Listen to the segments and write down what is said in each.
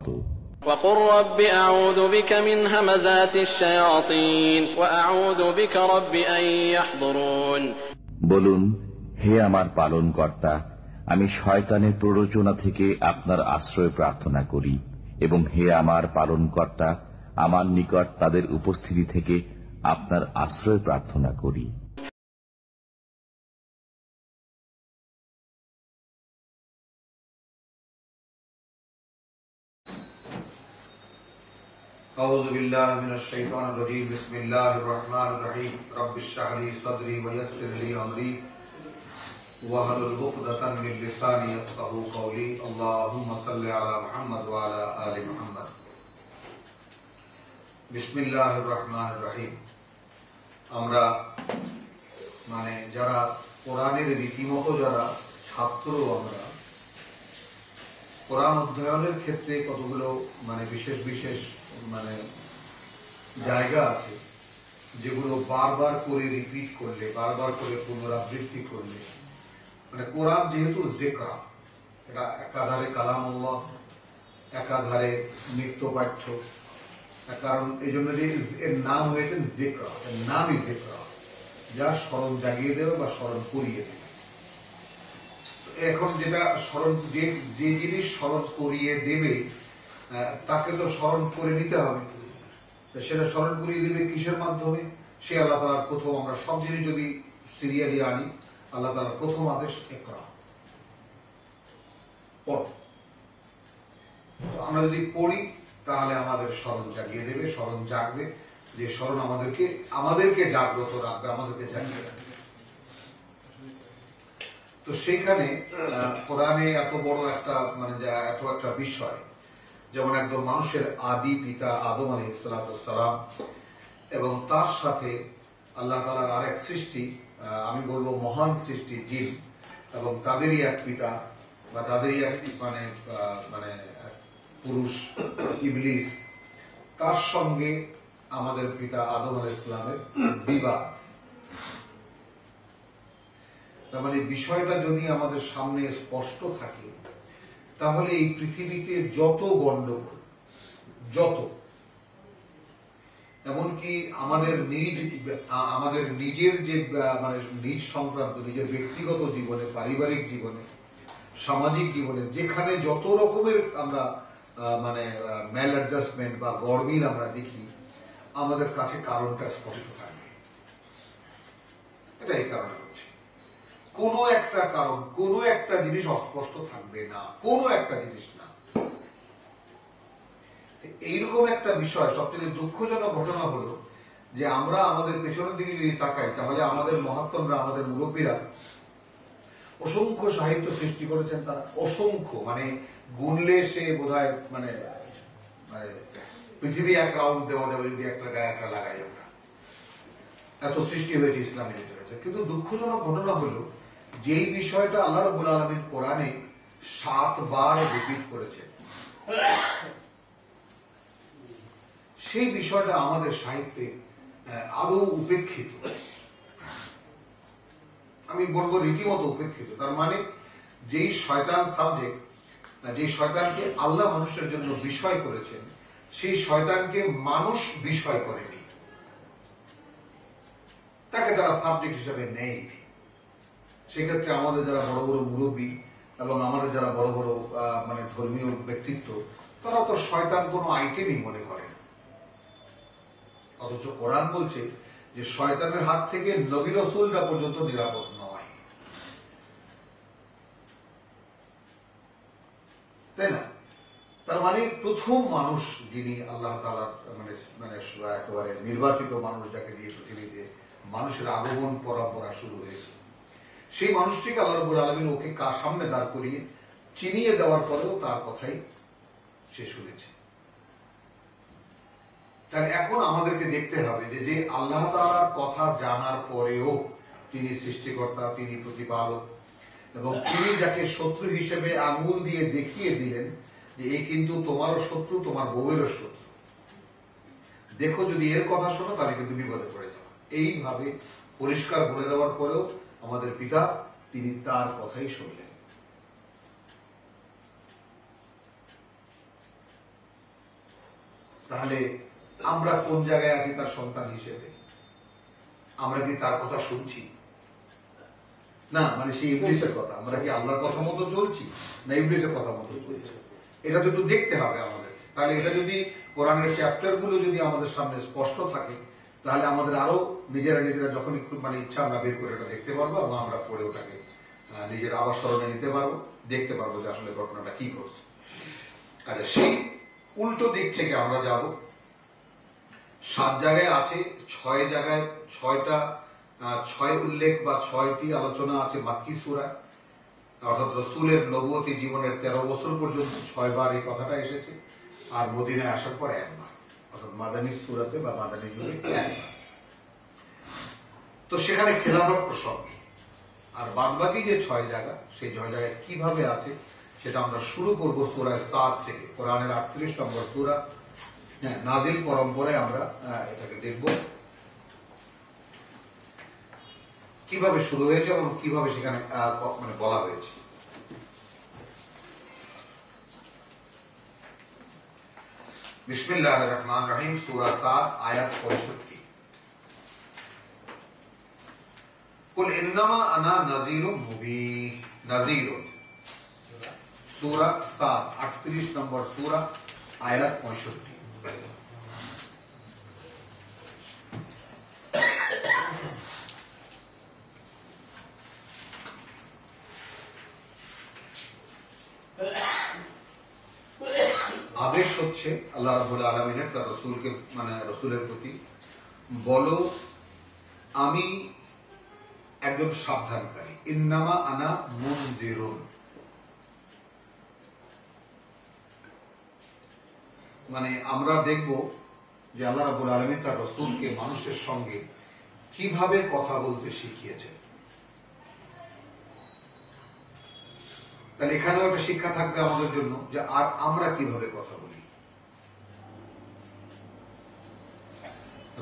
وقل رب أعوذ بك من همزات الشياطين وأعوذ بك رب أن يحضرون। বলুন, হে আমার পালনকর্তা, আমি শয়তানের প্ররোচনা থেকে আপনার আশ্রয় প্রার্থনা করি, এবং হে আমার পালনকর্তা, আমার নিকট তাদের উপস্থিতি থেকে আপনার আশ্রয় প্রার্থনা করি। أعوذ بالله من الشيطان الرجيم بسم الله الرحمن الرحيم رب اشرح لي صدري ويسر لي أمري واحلل عقدة من لساني يفقهوا قولي اللهم صل على محمد وعلى آل محمد بسم الله الرحمن الرحيم। আমরা যারা কোরআনের রীতিমতো যারা ছাত্র, আমরা কোরআন অধ্যয়নের ক্ষেত্রে কতগুলো বিশেষ বিশেষ জায়গা আছে যেগুলো বারবার করে রিপিট করলে, বারবার করে পুনরাবৃত্তি করলে, কোরআন যেহেতু জিকরা, এটা একাধারে কালামুল্লাহ, একাধারে নিত্যপাঠ্য, কারণ এই জন্য যে এর নাম হয়েছে জিকরা, এর নামই জিকরা, যা স্মরণ জাগিয়ে দেবে বা স্মরণ করিয়ে দেবে। এখন যেটা স্মরণ, যে জিনিস স্মরণ করিয়ে দেবে তাকে তো স্মরণ করে নিতে হবে। সেটা স্মরণ করিয়ে দেবে কিসের মাধ্যমে? সে আল্লাহ তাআলার প্রথম, আমরা সব জিনিস যদি সিরিয়ালি আনি, আল্লাহ তাআলার প্রথম আদেশ ইকরা, পড়। আমরা যদি পড়ি তাহলে আমাদের স্মরণ জাগিয়ে দেবে, স্মরণ জাগবে, যে স্মরণ আমাদেরকে জাগ্রত রাখবে, আমাদেরকে জাগিয়ে রাখবে। তো সেইখানে কোরআনে এত বড় একটা এত একটা বিষয়, যেমন একদম মানুষের আদি পিতা আদম আলাইহিস সালাম, এবং তার সাথে আল্লাহ তাআলার আরেক সৃষ্টি, আমি বলবো মহান সৃষ্টি জিন, এবং তাদেরই এক পিতা বা তাদেরই এক পুরুষ ইবলিস, তার সঙ্গে আমাদের পিতা আদম আলাইহিস সালামের বিবাদ। তার বিষয়টা যদি আমাদের সামনে স্পষ্ট থাকে, তাহলে এই পৃথিবীতে যত গন্ডগোল, যত, এমনকি আমাদের নিজের যে নিজ সংক্রান্ত, নিজের ব্যক্তিগত জীবনে, পারিবারিক জীবনে, সামাজিক জীবনে, যেখানে যত রকমের আমরা ম্যাল অ্যাডজাস্টমেন্ট বা গড়মিল আমরা দেখি, আমাদের কাছে কারণটা স্পষ্ট থাকবে। এটা এই কারণে হচ্ছে, কোনো একটা কারণ, কোনো একটা জিনিস অস্পষ্ট থাকবে না, কোনো একটা জিনিস না। এইরকম একটা বিষয়, সবচেয়ে দুঃখজনক ঘটনা হলো যে আমরা আমাদের পেছনের দিকে যদি তাকাই, তাহলে আমাদের মহাত্মরা, আমাদের মুরব্বীরা অসংখ্য সাহিত্য সৃষ্টি করেছেন। তারা অসংখ্য, গুনলে সে বোধহয় পৃথিবী এক রাউন্ড দেওয়া যাবে যদি একটা গায়ে একটা লাগাই আমরা, এত সৃষ্টি হয়েছে ইসলামী লিটারেচার। কিন্তু দুঃখজনক ঘটনা হলো, যেই বিষয়টা আল্লাহ রাব্বুল আলামিন কোরআনে 7 বার রিপিট করেছে, সেই বিষয়টা আমাদের সাহিত্যে আরো উপেক্ষিত। আমি বলবো রীতিমতো উপেক্ষিত। তার যেই শয়তান সাবজেক্ট, যেই শয়তানকে আল্লাহ মানুষের জন্য বিষয় করেছেন, সেই শয়তানকে মানুষ বিষয় করেনি, তাকে তারা সাবজেক্ট হিসেবে নেই। সেক্ষেত্রে আমাদের যারা বড় বড় মুরব্বী এবং আমাদের যারা বড় বড় ধর্মীয় ব্যক্তিত্ব, তারা তো শয়তান কোনো আইটেমই মনে করে। অথচ কোরআন বলছে যে শয়তানের হাত থেকে নবী রাসূলরা পর্যন্ত নিরাপদ নয়, তাই না? তার প্রথম মানুষ যিনি আল্লাহ তাআলার একেবারে নির্বাচিত মানুষ, যাকে দিয়ে পৃথিবীতে মানুষের আগমন পরম্পরা শুরু হয়েছে, সেই মানুষটিকে আল্লাহ রাব্বুল আলামিন ওকে কার সামনে দাঁড় করিয়ে চিনিয়ে দেওয়ার পরেও তার কথাই সে শুনেছে। তাহলে এখন আমাদেরকে দেখতে হবে যে আল্লাহ তাআলার কথা জানার পরেও তিনি সৃষ্টিকর্তা, তিনি প্রতিপালক, এবং তিনি যাকে শত্রু হিসেবে আঙ্গুল দিয়ে দেখিয়ে দিলেন যে এই কিন্তু তোমারও শত্রু, তোমার বউয়েরও শত্রু, দেখো যদি এর কথা শোনো তাহলে কিন্তু বিপদে পড়ে যাবে, এইভাবে পরিষ্কার বলে দেওয়ার পরেও আমাদের পিতা তিনি তার কথাই শুনলেন। তাহলে আমরা কোন জায়গায় আছি তার সন্তান হিসেবে? আমরা কি তার কথা শুনছি? না, মানে সেই ইবলিসের কথা। আমরা কি আল্লাহর কথা মতো চলছি না ইবলিসের কথা মতো চলছি? এটা তো একটু দেখতে হবে আমাদের। তাহলে এটা যদি কোরআনের চ্যাপ্টার গুলো যদি আমাদের সামনে স্পষ্ট থাকে, তাহলে আমাদের আরো নিজেরা যখন একটু মানে ইচ্ছা আমরা বের করে এটা দেখতে পারবো এবং আমরা পড়ে ওটাকে নিজের আবার স্মরণে নিতে পারবো, দেখতে পারবো যে আসলে ঘটনাটা কি ঘটছে। আচ্ছা, সেই উল্টো দিক থেকে আমরা যাব। 7 জায়গায় আছে, 6 জায়গায় 6 উল্লেখ বা 6টি আলোচনা আছে মাক্কি সূরায়, অর্থাৎ রাসূলের নবুয়তি জীবনের 13 বছর পর্যন্ত 6 বার এই কথাটা এসেছে, আর মদিনায় আসার পর 1 বার, অর্থাৎ মাদানী সূরাতে বা মাদানী যুগে 1 বার। তো সেখানে খেলাফত প্রসঙ্গ। আর বাদবাকি যে 6 জায়গা, সেই 6 জায়গায় কিভাবে আছে সেটা আমরা শুরু করব সূরা সাদ থেকে, কোরআনের 38 নম্বর সূরা। নাজিল পরম্পরায় আমরা এটাকে দেখব কিভাবে শুরু হয়েছে এবং কিভাবে সেখানে মানে বলা হয়েছে। বিসমিল্লাহির রহমানির রহিম, সূরা সাদ, আয়াত 65। কুল ইন্নামা আনা নাযীরুম মুবিন। নাযীরুন, সূরা সাদ 38 নম্বর সূরা, আয়াত 65। আদেশ হচ্ছে আল্লাহ রাব্বুল আলামিনের তার রাসূলকে, মানে রাসূলের প্রতি, বলো আমি একজন সাবধানকারী। ইন্নামা আনা মুনজিরুন, মানে আমরা দেখব যে আল্লাহ রাব্বুল আলামিন তার রাসূলকে মানুষের সঙ্গে কিভাবে কথা বলতে শিখিয়েছেন। তাহলে এখানেও একটা শিক্ষা থাকবে আমাদের জন্য যে আর আমরা কিভাবে কথা বলি।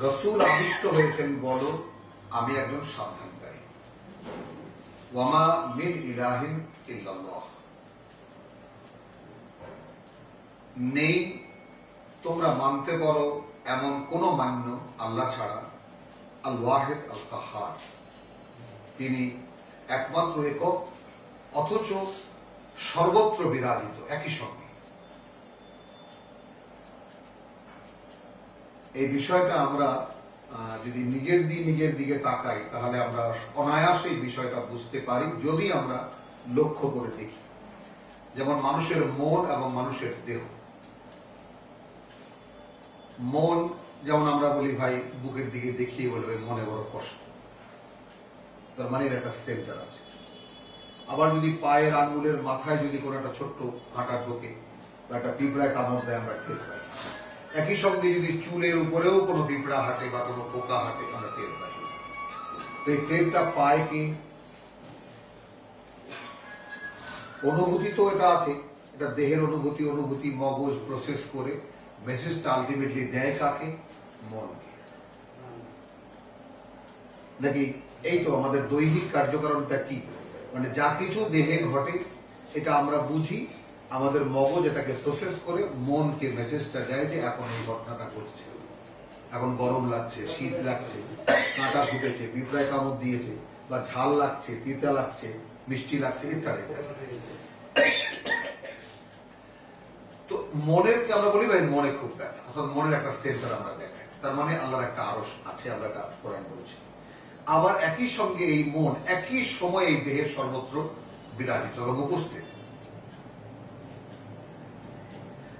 রাসূল আদিষ্ট হয়েছেন, বলো আমি একজন সাবধানকারী। ওয়ামা মিন ইলাহিন ইল্লাল্লাহ, নেই তোমরা মানতে পারো এমন কোন মান্য আল্লাহ ছাড়া, আল ওয়াহিদ আল কাহ্হার, তিনি একমাত্র একক অথচ সর্বত্র বিরাজিত একই সঙ্গে। এই বিষয়টা আমরা যদি নিজের দিকে তাকাই, তাহলে আমরা অনায়াসে এই বিষয়টা বুঝতে পারি যদি আমরা লক্ষ্য করে দেখি। যেমন মানুষের মন এবং মানুষের দেহ। মন যেমন আমরা বলি ভাই বুকের দিকে দেখিয়ে বলবে মনে বড় কষ্ট, তার মানে এর একটা সেন্টার আছে। আবার যদি পায়ের আঙ্গুলের মাথায় যদি কোনো একটা ছোট্ট কাঁটা ঢোকে বা একটা পিঁপড়ায় কামড় দেয়, আমরা টের পাই। একই সঙ্গে যদি চুলের উপরেও কোনো পিঁপড়া হাঁটে বা কোনো পোকা হাঁটে, আমরা টের পাই। তো এই টেরটা পায় কি? অনুভূতি তো এটা আছে, এটা দেহের অনুভূতি মগজ প্রসেস করে মেসেজটা আলটিমেটলি দেয় কাকে? মনকে। নাকি এই তো আমাদের দৈহিক কার্যকারণটা কি, মানে যা কিছু দেহে ঘটে এটা আমরা বুঝি, আমাদের মগজ এটাকে প্রসেস করে মনকে মেসেজটা দেয় যে এখন এই ঘটনাটা ঘটছে, এখন গরম লাগছে, শীত লাগছে, কাঁটা ফুটেছে, পিঁপড়ায় কামড় দিয়েছে, বা ঝাল লাগছে, তিতা লাগছে, মিষ্টি লাগছে, ইত্যাদি। তো মনের কে আমরা বলি ভাই মনে খুব ব্যথা, অর্থাৎ মনের একটা সেন্টার আমরা দেখাই, তার মানে আল্লাহর একটা আরশ আছে, আমরা এটা কোরআন বলছি। আবার একই সঙ্গে এই মন একই সময় এই দেহের সর্বত্র বিরাজিত এবং উপস্থিত।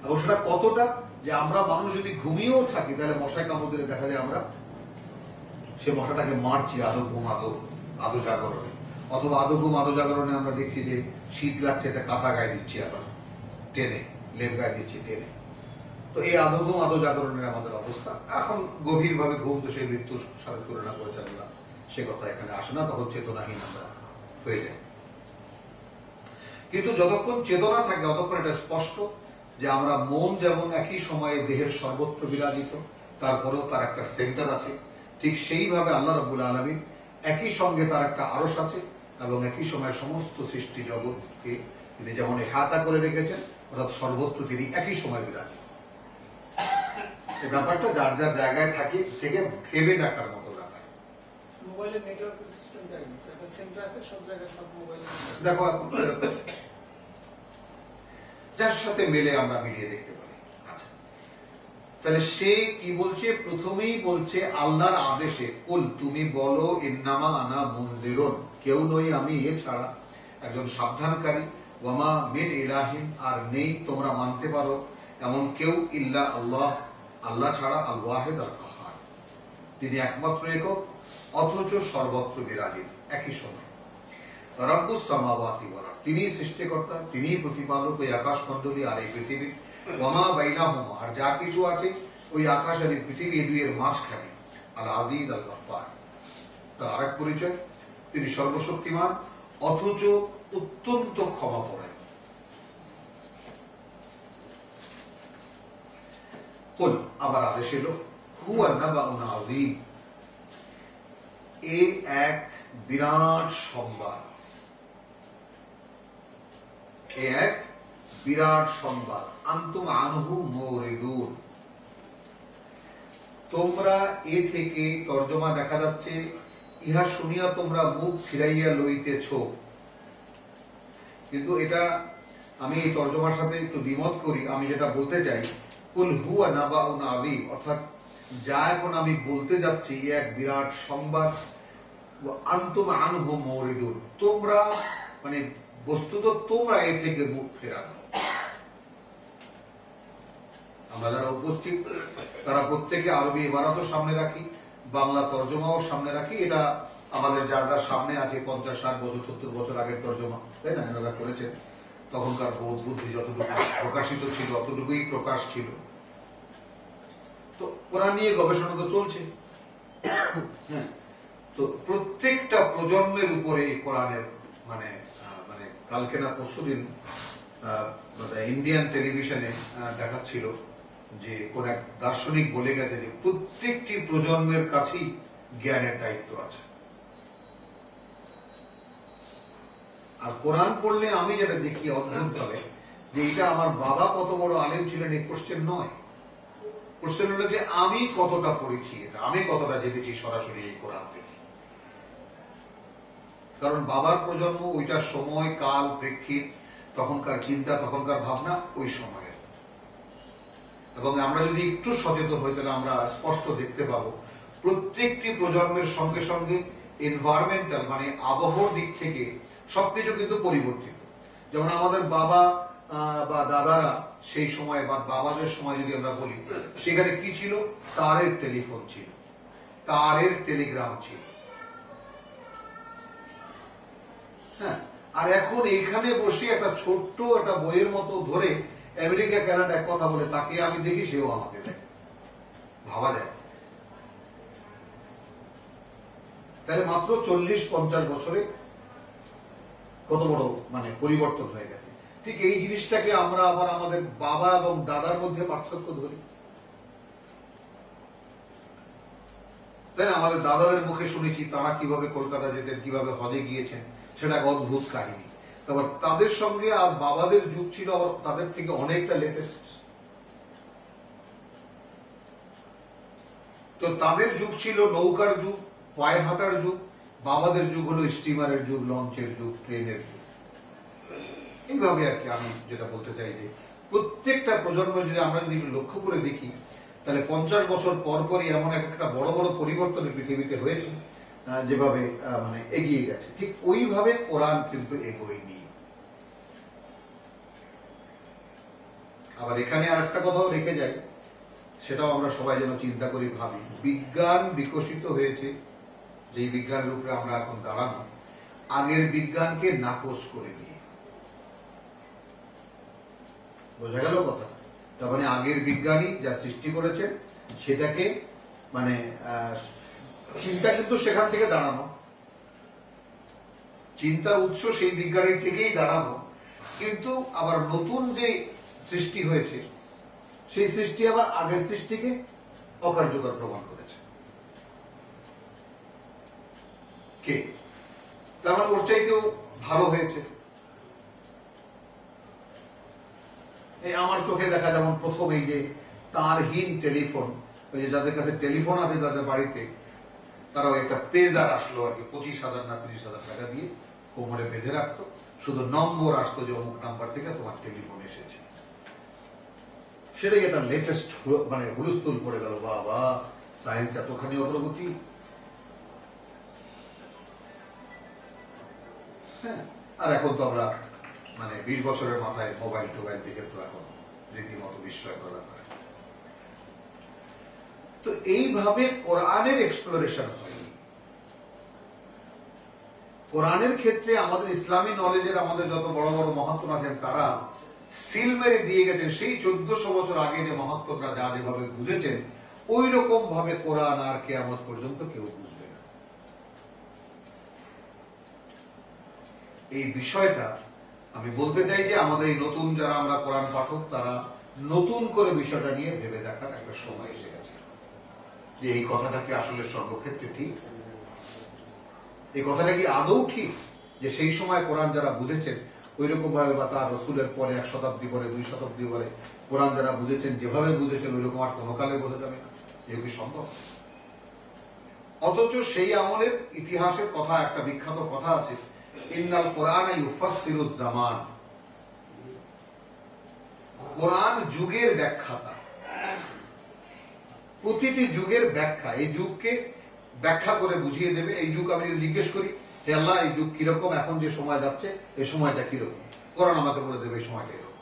এবং সেটা কতটা, যে আমরা মানুষ যদি ঘুমিয়েও থাকি তাহলে মশায় কামড় দিলে দেখা যায় আমরা সে মশাটাকে মারছি আদৌ ঘুম আদৌ জাগরণে, অথবা আদৌ ঘুম আদৌ জাগরণে আমরা দেখছি যে শীত লাগছে, এটা কাঁথা গায়ে দিচ্ছি, আবার টেনে লেপ গায়ে দিচ্ছি টেনে। তো এই আদৌ ঘুম আদৌ জাগরণের আমাদের অবস্থা। এখন গভীরভাবে ঘুম তো সেই মৃত্যুর সাথে তুলনা করে চালনা, সে কথা এখানে আসে না, তখন চেতনাহীন আমরা হয়ে যায়। কিন্তু যতক্ষণ চেতনা থাকে ততক্ষণ এটা স্পষ্ট যে আমরা মন যেমন একই সময়ে দেহের সর্বত্র বিরাজিত, তারপরেও তার একটা সেন্টার আছে, ঠিক সেইভাবে আল্লাহ রাব্বুল আলামিন একই সঙ্গে তার একটা আরশ আছে এবং একই সময়ে সমস্ত সৃষ্টি জগৎকে তিনি যেমন ইহাতা করে রেখেছেন, অর্থাৎ সর্বত্র তিনি একই সময় বিরাজিত। এই ব্যাপারটা যার যার জায়গায় থাকে থেকে ভেবে দেখার মতো ব্যাপার। মোবাইলের নেটওয়ার্ক সিস্টেম দেখেন, সেন্টার আছে সব জায়গায়, সব মোবাইলে দেখো এখন যার সাথে মেলে আমরা মিলিয়ে দেখতে পারি। আচ্ছা, তাহলে সে কি বলছে? প্রথমেই বলছে আল্লাহর আদেশে, কুল তুমি বলো, ইন্নামা আনা মুনজিরুন, কেউ নই আমি এছাড়া একজন সাবধানকারী, ওয়ামা মিন ইলাহিন, আর নেই তোমরা মানতে পারো এমন কেউ, ইল্লা আল্লাহ, আল্লাহ ছাড়া, আল ওয়াহিদ আল কাহার, তিনি একমাত্র একক অথচ সর্বত্র বিরাজীন একই সময়। রব্বুস সামাওয়াতি ওয়াল আরদ, তিনি সৃষ্টিকর্তা, তিনি প্রতিপালক ওই আকাশমণ্ডলী আর এই পৃথিবী, ওয়ামা বাইনাহুমা, আর যা কিছু আছে ওই আকাশ আর এই পৃথিবী, এই দুইয়ের মাঝখানে, আল আজিজ আল গফফার, তার আরেক পরিচয়, তিনি সর্বশক্তিমান অথচ অত্যন্ত ক্ষমাপরায়ণ। কুল, আবার আদেশ এলো, হুয়া নাবাউন আযীম, এ এক বিরাট সংবাদ, এ এক বিরাট সংবাদ, আনতুম আনহু মুরিদুন, তোমরা এ থেকে, তর্জমা দেখা যাচ্ছে ইহা শুনিয়া তোমরা মুখ ফিরাইয়া লইতেছ, কিন্তু এটা আমি এই তর্জমার সাথে একটু দ্বিমত করি। আমি যেটা বলতে চাই, কুল হুয়া নাবাউন আযীম, অর্থাৎ যা এখন আমি বলতে যাচ্ছি এক বিরাট সংবাদ, আনতুম আনহু মুরিদুন, তোমরা মানে বস্তুত তোমরা এ থেকে মুখ ফেরানো। আমরা যারা উপস্থিত তারা প্রত্যেকে আরবি ইবারতও সামনে রাখি, বাংলা তর্জমাও সামনে রাখি। এটা আমাদের যার যার সামনে আছে 50, 60 বছর, 70 বছর আগের তর্জমা, তাই না? এনারা করেছেন, তখনকার বোধ বুদ্ধি যতটুকু প্রকাশিত ছিল অতটুকুই প্রকাশ ছিল। তো কোরআন নিয়ে গবেষণা তো চলছে। হ্যাঁ, তো প্রত্যেকটা প্রজন্মের উপরে এই কোরআনের মানে মানে কালকে না পরশুদিন ইন্ডিয়ান টেলিভিশনে দেখাচ্ছিল যে কোন এক দার্শনিক বলে গেছে যে প্রত্যেকটি প্রজন্মের কাছেই জ্ঞানের দায়িত্ব আছে। আর কোরআন পড়লে আমি যেটা দেখি অদ্ভুত ভাবে, যে এটা আমার বাবা কত বড় আলেম ছিলেন এই কোশ্চেন নয়, কোশ্চেন হলো যে আমি কতটা পড়েছি, এটা আমি কতটা জেনেছি সরাসরি এই কোরআন থেকে। কারণ বাবার প্রজন্ম, ওইটার সময়, কাল, প্রেক্ষিত, তখনকার চিন্তা, তখনকার ভাবনা ওই সময়ের। এবং আমরা যদি একটু সচেতন হই তাহলে আমরা স্পষ্ট দেখতে পাবো প্রত্যেকটি প্রজন্মের সঙ্গে সঙ্গে এনভায়রনমেন্টাল মানে আবহাওয়ার দিক থেকে সবকিছু কিন্তু পরিবর্তিত। যেমন আমাদের বাবা বা দাদারা সেই সময় বা বাবাদের সময় যদি আমরা বলি, সেখানে কি ছিল? তারের টেলিফোন ছিল, তারের টেলিগ্রাম ছিল। হ্যাঁ, আর এখন এখানে বসে একটা ছোট্ট একটা বইয়ের মতো ধরে আমেরিকা, কানাডা এক কথা বলে, তাকে আমি দেখি, সেও আমাকে দেখে, ভাবা যায়। তাহলে মাত্র 40-50 বছরে কত বড় মানে পরিবর্তন হয়ে গেছে। ঠিক এই জিনিসটাকে আমরা আবার আমাদের বাবা এবং দাদার মধ্যে পার্থক্য ধরি, তাই না? আমাদের দাদাদের মুখে শুনেছি তারা কিভাবে কলকাতা যেতেন, কিভাবে হজে গিয়েছেন, সেটা এক অদ্ভুত কাহিনী। তারপর তাদের সঙ্গে আর বাবাদের যুগ ছিল আবার তাদের থেকে অনেকটা লেটেস্ট। তো তাদের যুগ ছিল নৌকার যুগ, পায়ে হাঁটার যুগ, বাবাদের যুগ হলো স্টিমারের যুগ, লঞ্চের যুগ, ট্রেনের যুগ। এইভাবে আর কি আমি যেটা বলতে চাই যে প্রত্যেকটা প্রজন্ম যদি আমরা যদি লক্ষ্য করে দেখি, তাহলে 50 বছর পর পরই এমন একটা বড় বড় পরিবর্তন পৃথিবীতে হয়েছে, যেভাবে মানে এগিয়ে গেছে, ঠিক ওইভাবে কোরআন কিন্তু এগোয়নি। আবার এখানে আর একটা কথাও রেখে যায়, সেটাও আমরা সবাই যেন চিন্তা করি, ভাবি। বিজ্ঞান বিকশিত হয়েছে, যেই বিজ্ঞানের উপরে আমরা এখন দাঁড়ানো, আগের বিজ্ঞানকে নাকচ করে দিয়ে। বোঝা গেল কথা? তার মানে আগের বিজ্ঞানী যা সৃষ্টি করেছে সেটাকে মানে চিন্তা কিন্তু সেখান থেকে দাঁড়ানো, চিন্তার উৎস সেই বিজ্ঞানীর থেকেই দাঁড়ানো, কিন্তু আবার নতুন যে সৃষ্টি হয়েছে সেই সৃষ্টি আবার আগের সৃষ্টিকে অকার্যকর প্রমাণ করেছে। কে? তার মানে ওর চাইতেও ভালো হয়েছে। এই আমার চোখে দেখা, যেমন প্রথম এই যে তারহীন টেলিফোন, ওই যে যাদের কাছে টেলিফোন আছে যাদের বাড়িতে, তারাও একটা পেজার আসলো আর কি, 25,000 না 30,000 টাকা দিয়ে কোমরে বেঁধে রাখতো, শুধু নম্বর আসতো যে অমুক নাম্বার থেকে তোমার টেলিফোন এসেছে। সেটাই একটা লেটেস্ট মানে হুলস্থুল পড়ে গেল, বাবা সায়েন্স এতখানি অগ্রগতি। হ্যাঁ, আর এখন তো আমরা মানে 20 বছরের মাথায় মোবাইল টোবাইল থেকে তো এখন রীতিমতো বিস্ময়কর ব্যাপার। তো এইভাবে কোরআনের এক্সপ্লোরেশন হয়। কোরআনের ক্ষেত্রে আমাদের ইসলামী নলেজের আমাদের যত বড় বড় মহাত্মা আছেন তারা সিল মেরে দিয়ে গেছেন সেই 1400 বছর আগে যে মহাত্মরা যা যেভাবে বুঝেছেন ওই রকম ভাবে কোরআন আর কিয়ামত পর্যন্ত কেউ বুঝবে না। এই বিষয়টা আমি বলতে চাই যে আমাদের এই নতুন যারা আমরা কোরআন পাঠক তারা নতুন করে বিষয়টা নিয়ে ভেবে দেখার একটা সময় এসে গেছে যে এই কথাটা কি আসলে সর্বক্ষেত্রে ঠিক, এই কথাটা কি আদৌ ঠিক যে সেই সময় কোরআন যারা বুঝেছেন ওই রকম ভাবে বা তার রসুলের পরে 1 শতাব্দী পরে 2 শতাব্দী পরে কোরআন যারা বুঝেছেন যেভাবে বুঝেছেন ওই রকম আর কোনো কালে বোঝা যাবে না, এও কি সম্ভব? অথচ সেই আমলের ইতিহাসের কথা একটা বিখ্যাত কথা আছে, ইন্নাল কোরআন ইউফাসসিরুজ জামান, কোরআন যুগের ব্যাখ্যাতা, প্রতিটি যুগের ব্যাখ্যা, এই যুগকে ব্যাখ্যা করে বুঝিয়ে দেবে। এই যুগ আমি যদি জিজ্ঞেস করি হে আল্লাহ এই যুগ কিরকম, এখন যে সময় যাচ্ছে এই সময়টা কিরকম, কোরআন আমাকে বলে দেবে এই সময়টা এরকম।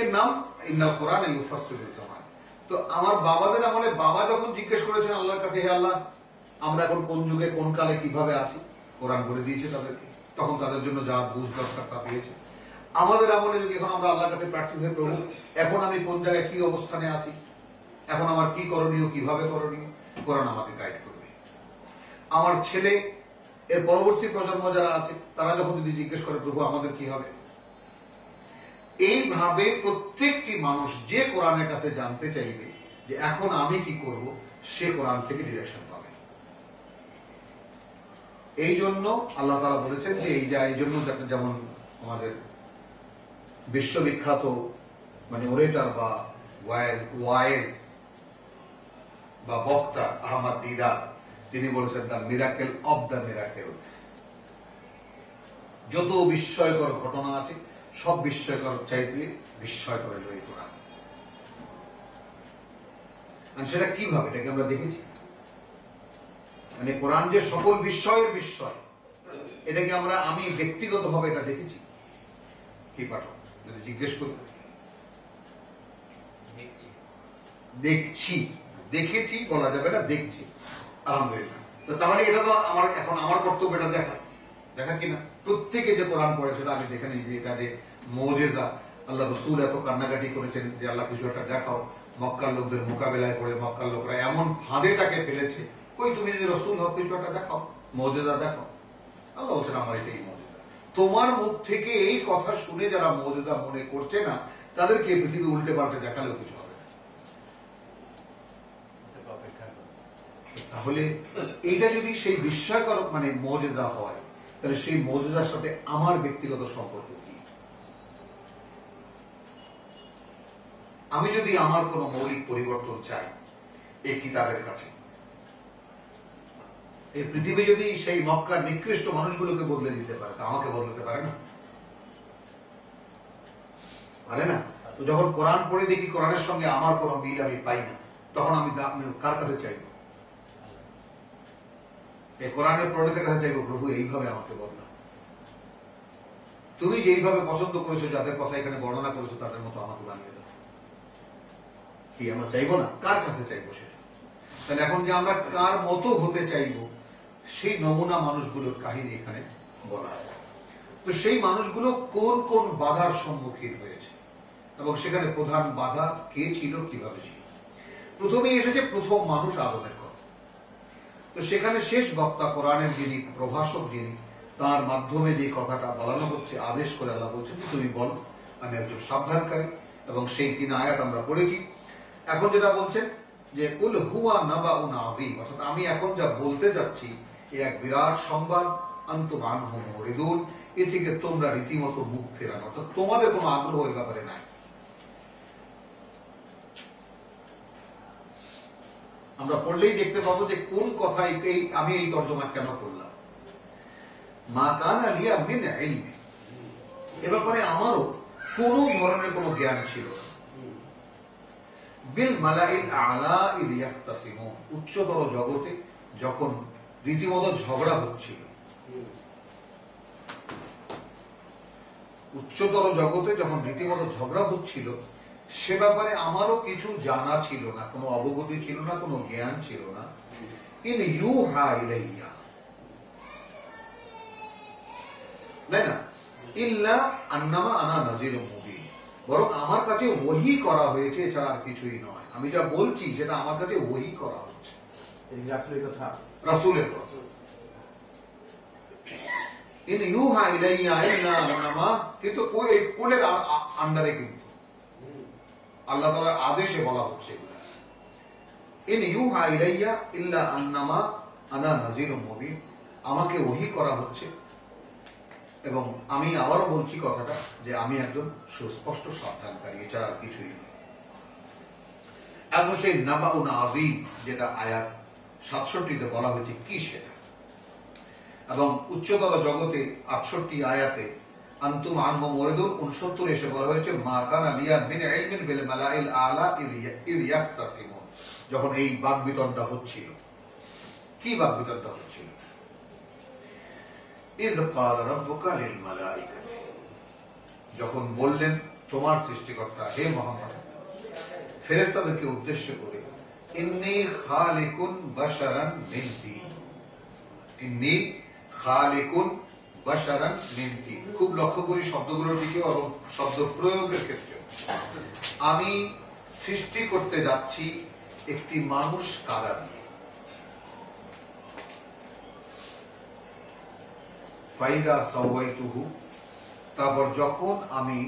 এর নাম ইন্নাল কোরআন ইউফাসসিরুজ জামান। তো আমার বাবাদের আমলে বাবা যখন জিজ্ঞেস করেছেন আল্লাহর কাছে হে আল্লাহ আমরা এখন কোন যুগে কোন কালে কিভাবে আছি, কোরআন বলে দিয়েছে তাদেরকে, তখন তাদের জন্য যা বুঝ দরকার তা পেয়েছে। আমাদের আমলে যদি এখন আমরা আল্লাহর কাছে প্রার্থী হয়ে প্রভু এখন আমি কোন জায়গায় কি অবস্থানে আছি, এখন আমার কি করণীয় কিভাবে করণীয়, কোরআন আমাকে গাইড করবে। আমার ছেলে এর পরবর্তী প্রজন্ম যারা আছে তারা যখন যদি জিজ্ঞেস করে প্রভু আমাদের কি হবে, এইভাবে প্রত্যেকটি মানুষ যে কোরআনের কাছে জানতে চাইবে যে এখন আমি কি করব সে কোরআন থেকে ডিরেকশন পাবে। এই জন্য আল্লাহ তাআলা বলেছেন যে এই জন্য যেমন আমাদের বিশ্ববিখ্যাত মানে ওরেটার বা ওয়াইজ বা বক্তা আহমদ দিদার তিনি বলেছেন the miracle of the miracles, যত বিস্ময়কর ঘটনা আছে সব বিস্ময়কর চাইতে বিস্ময়কর হলো এই কোরআন। সেটা কিভাবে, এটাকে আমরা দেখেছি, মানে কোরআন যে সকল বিস্ময়ের বিস্ময় এটাকে আমি ব্যক্তিগতভাবে এটা দেখেছি। কি পাঠক যদি জিজ্ঞেস করি দেখছি, দেখেছি বলা যাবে না, দেখছি আলহামদুলিল্লাহ। তো তাহলে এটা তো এখন আমার কর্তব্য এটা দেখা কিনা। প্রত্যেকে যে কোরআন পড়ে সেটা আমি দেখে নিই যে এটা যে মুজিজা, আল্লাহ রসুল এত কান্নাকাটি করেছেন যে আল্লাহ কিছু একটা দেখাও, মক্কার লোকদের মোকাবেলায় করে মক্কার লোকরা এমন ফাঁদে তাকে ফেলেছে, কই তুমি যদি রসুল হও কিছু একটা দেখাও, মুজিজা দেখাও। আল্লাহ বলছেন আমার এটাই মুজিজা। তোমার মুখ থেকে এই কথা শুনে যারা মুজিজা মনে করছে না তাদেরকে পৃথিবী উল্টে পাল্টে দেখালেও কিছু হবে না। তাহলে এইটা যদি সেই বিস্ময়কর মানে মুজিজা হয় তাহলে সেই মুজিজার সাথে আমার ব্যক্তিগত সম্পর্ক কি? আমি যদি আমার কোন মৌলিক পরিবর্তন চাই এই কিতাবের কাছে, এই পৃথিবী যদি সেই মক্কার নিকৃষ্ট মানুষগুলোকে বদলে দিতে পারে তা আমাকে বদলাতে পারে না, পারে না। তো যখন কোরআন পড়ে দেখি কোরআনের সঙ্গে আমার কোন মিল আমি পাই না, তখন আমি কার কাছে চাইব? এই কোরআনের প্রণেতার কাছে চাইবো প্রভু এইভাবে আমাকে বদলা, তুমি যেইভাবে পছন্দ করেছো যাদের কথা এখানে বর্ণনা করেছো তাদের মতো আমাকে বানিয়ে দাও। কি আমরা চাইবো না? কার কাছে চাইবো সেটা? তাহলে এখন যে আমরা কার মতো হতে চাইবো সেই নমুনা মানুষগুলোর কাহিনী এখানে বলা আছে। তো সেই মানুষগুলো কোন কোন বাধার সম্মুখীন হয়েছে এবং সেখানে প্রধান বাধা কে ছিল, কিভাবে ছিল। প্রথমেই এসেছে প্রথম মানুষ আদমের কথা। তো সেখানে শেষ বক্তা কোরআনের যিনি প্রভাষক, যিনি তার মাধ্যমে যে কথাটা বলানো হচ্ছে, আদেশ করে আল্লাহ বলছেন তুমি বল আমি একজন সাবধানকারী, এবং সেই 3 আয়াত আমরা পড়েছি। এখন যেটা বলছেন যে কুল হুয়া নাবাউন আযীম, অর্থাৎ আমি এখন যা বলতে যাচ্ছি এ এক বিরাট সংবাদ, আনতুম আনহু মুরিদুন, এ থেকে তোমরা রীতিমতো মুখ ফেরানো, অর্থাৎ তোমাদের কোনো আগ্রহ এই ব্যাপারে নাই। আমরা পড়লেই দেখতে পাবো যে কোন কথা আমি এই তর্জমা কেন করলাম। মা কানা লিয়া মিন ইলমি, এ ব্যাপারে আমারও কোন ধরনের কোনো জ্ঞান ছিল না। বিল মালাইল আলা ইয ইয়াখতাসিমুন, উচ্চতর জগতে যখন রীতিমতো ঝগড়া হচ্ছিল, উচ্চতর জগতে যখন রীতিমতো ঝগড়া হচ্ছিল, সে ব্যাপারে আমারও কিছু জানা ছিল না, কোনো অবগতি ছিল না, কোনো জ্ঞান ছিল না। ইন ইউহা ইলাইয়া, তাই না, ইল্লা আন্নামা আনা নাযিরুম মুবিন, বরং আমার কাছে ওহী করা হয়েছে, এছাড়া আর কিছুই নয়। আমি যা বলছি সেটা আমার কাছে ওহী করা হচ্ছে, রাসূলের কথা, রাসূলের কথা। ইন ইউহা ইলাইয়া ইল্লা আন্নামা, কিন্তু ওই কুলের আন্ডারে, কিন্তু আল্লাহ তাআলার আদেশে বলা হচ্ছে এগুলো। ইন ইউহা ইলাইয়া ইল্লা আন্নামা আনা নাযিরুম মুবিন, আমাকে ওহী করা হচ্ছে, এবং আমি আবারও বলছি কথাটা যে আমি একজন সুস্পষ্ট সাবধানকারী, এছাড়া আর কিছুই নয়। এখন সেই নাবাউন আযীম, যেটা আয়াত ৬৭-তে বলা হয়েছে, কি সেটা? এবং উচ্চতর জগতে ৬৮ আয়াতে আনতুম আনহু মুরিদুন ৬৯ এসে বলা হয়েছে মা কানা লিয়া মিন ইলমিন বিল মালাইল আলা ইয ইয়াখতাসিমুন, যখন এই বাকবিতণ্ডা হচ্ছিল। কি বাকবিতণ্ডা হচ্ছিল? ইয ক্বালা রাব্বুকা লিল মালাইকাতি, যখন বললেন তোমার সৃষ্টিকর্তা হে মুহাম্মদ ফেরেশতাদেরকে উদ্দেশ্য করে, ইন্নী খালিকুন বাশারান মিন তিন, ইন্নী খালিকুন বাশারান মিন তিন। খুব লক্ষ্য করি শব্দগুলোর দিকে এবং শব্দ প্রয়োগের ক্ষেত্রে। আমি সৃষ্টি করতে যাচ্ছি একটি মানুষ কাদা দিয়ে। ফাইদা সাওয়াইতুহু, তারপর যখন আমি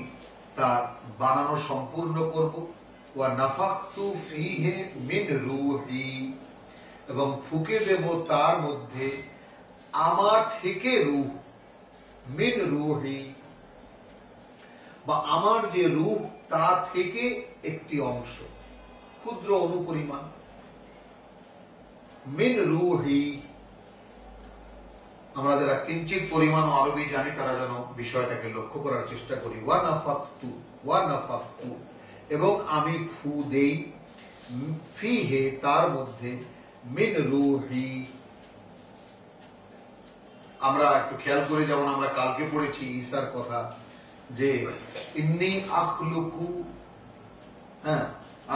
তার বানানো সম্পূর্ণ করব, ওয়া নাফাখতু ফীহি মিন রূহি, এবং ফুঁকে দেব তার মধ্যে আমার থেকে রূহ, মিন রূহি, বা আমার যে রূহ তা থেকে একটি অংশ, ক্ষুদ্র অনুপরিমাণ, মিন রূহি। আমরা যারা কিঞ্চিত পরিমাণ আরবি জানি তারা যেন বিষয়টাকে লক্ষ্য করার চেষ্টা করি। ওয়া নাফাখতু, এবং আমি ফু দেই, ফীহি, তার মধ্যে, মিন রূহি। আমরা একটু খেয়াল করি, যেমন আমরা কালকে পড়েছি ঈসার কথা, যে ইন্নী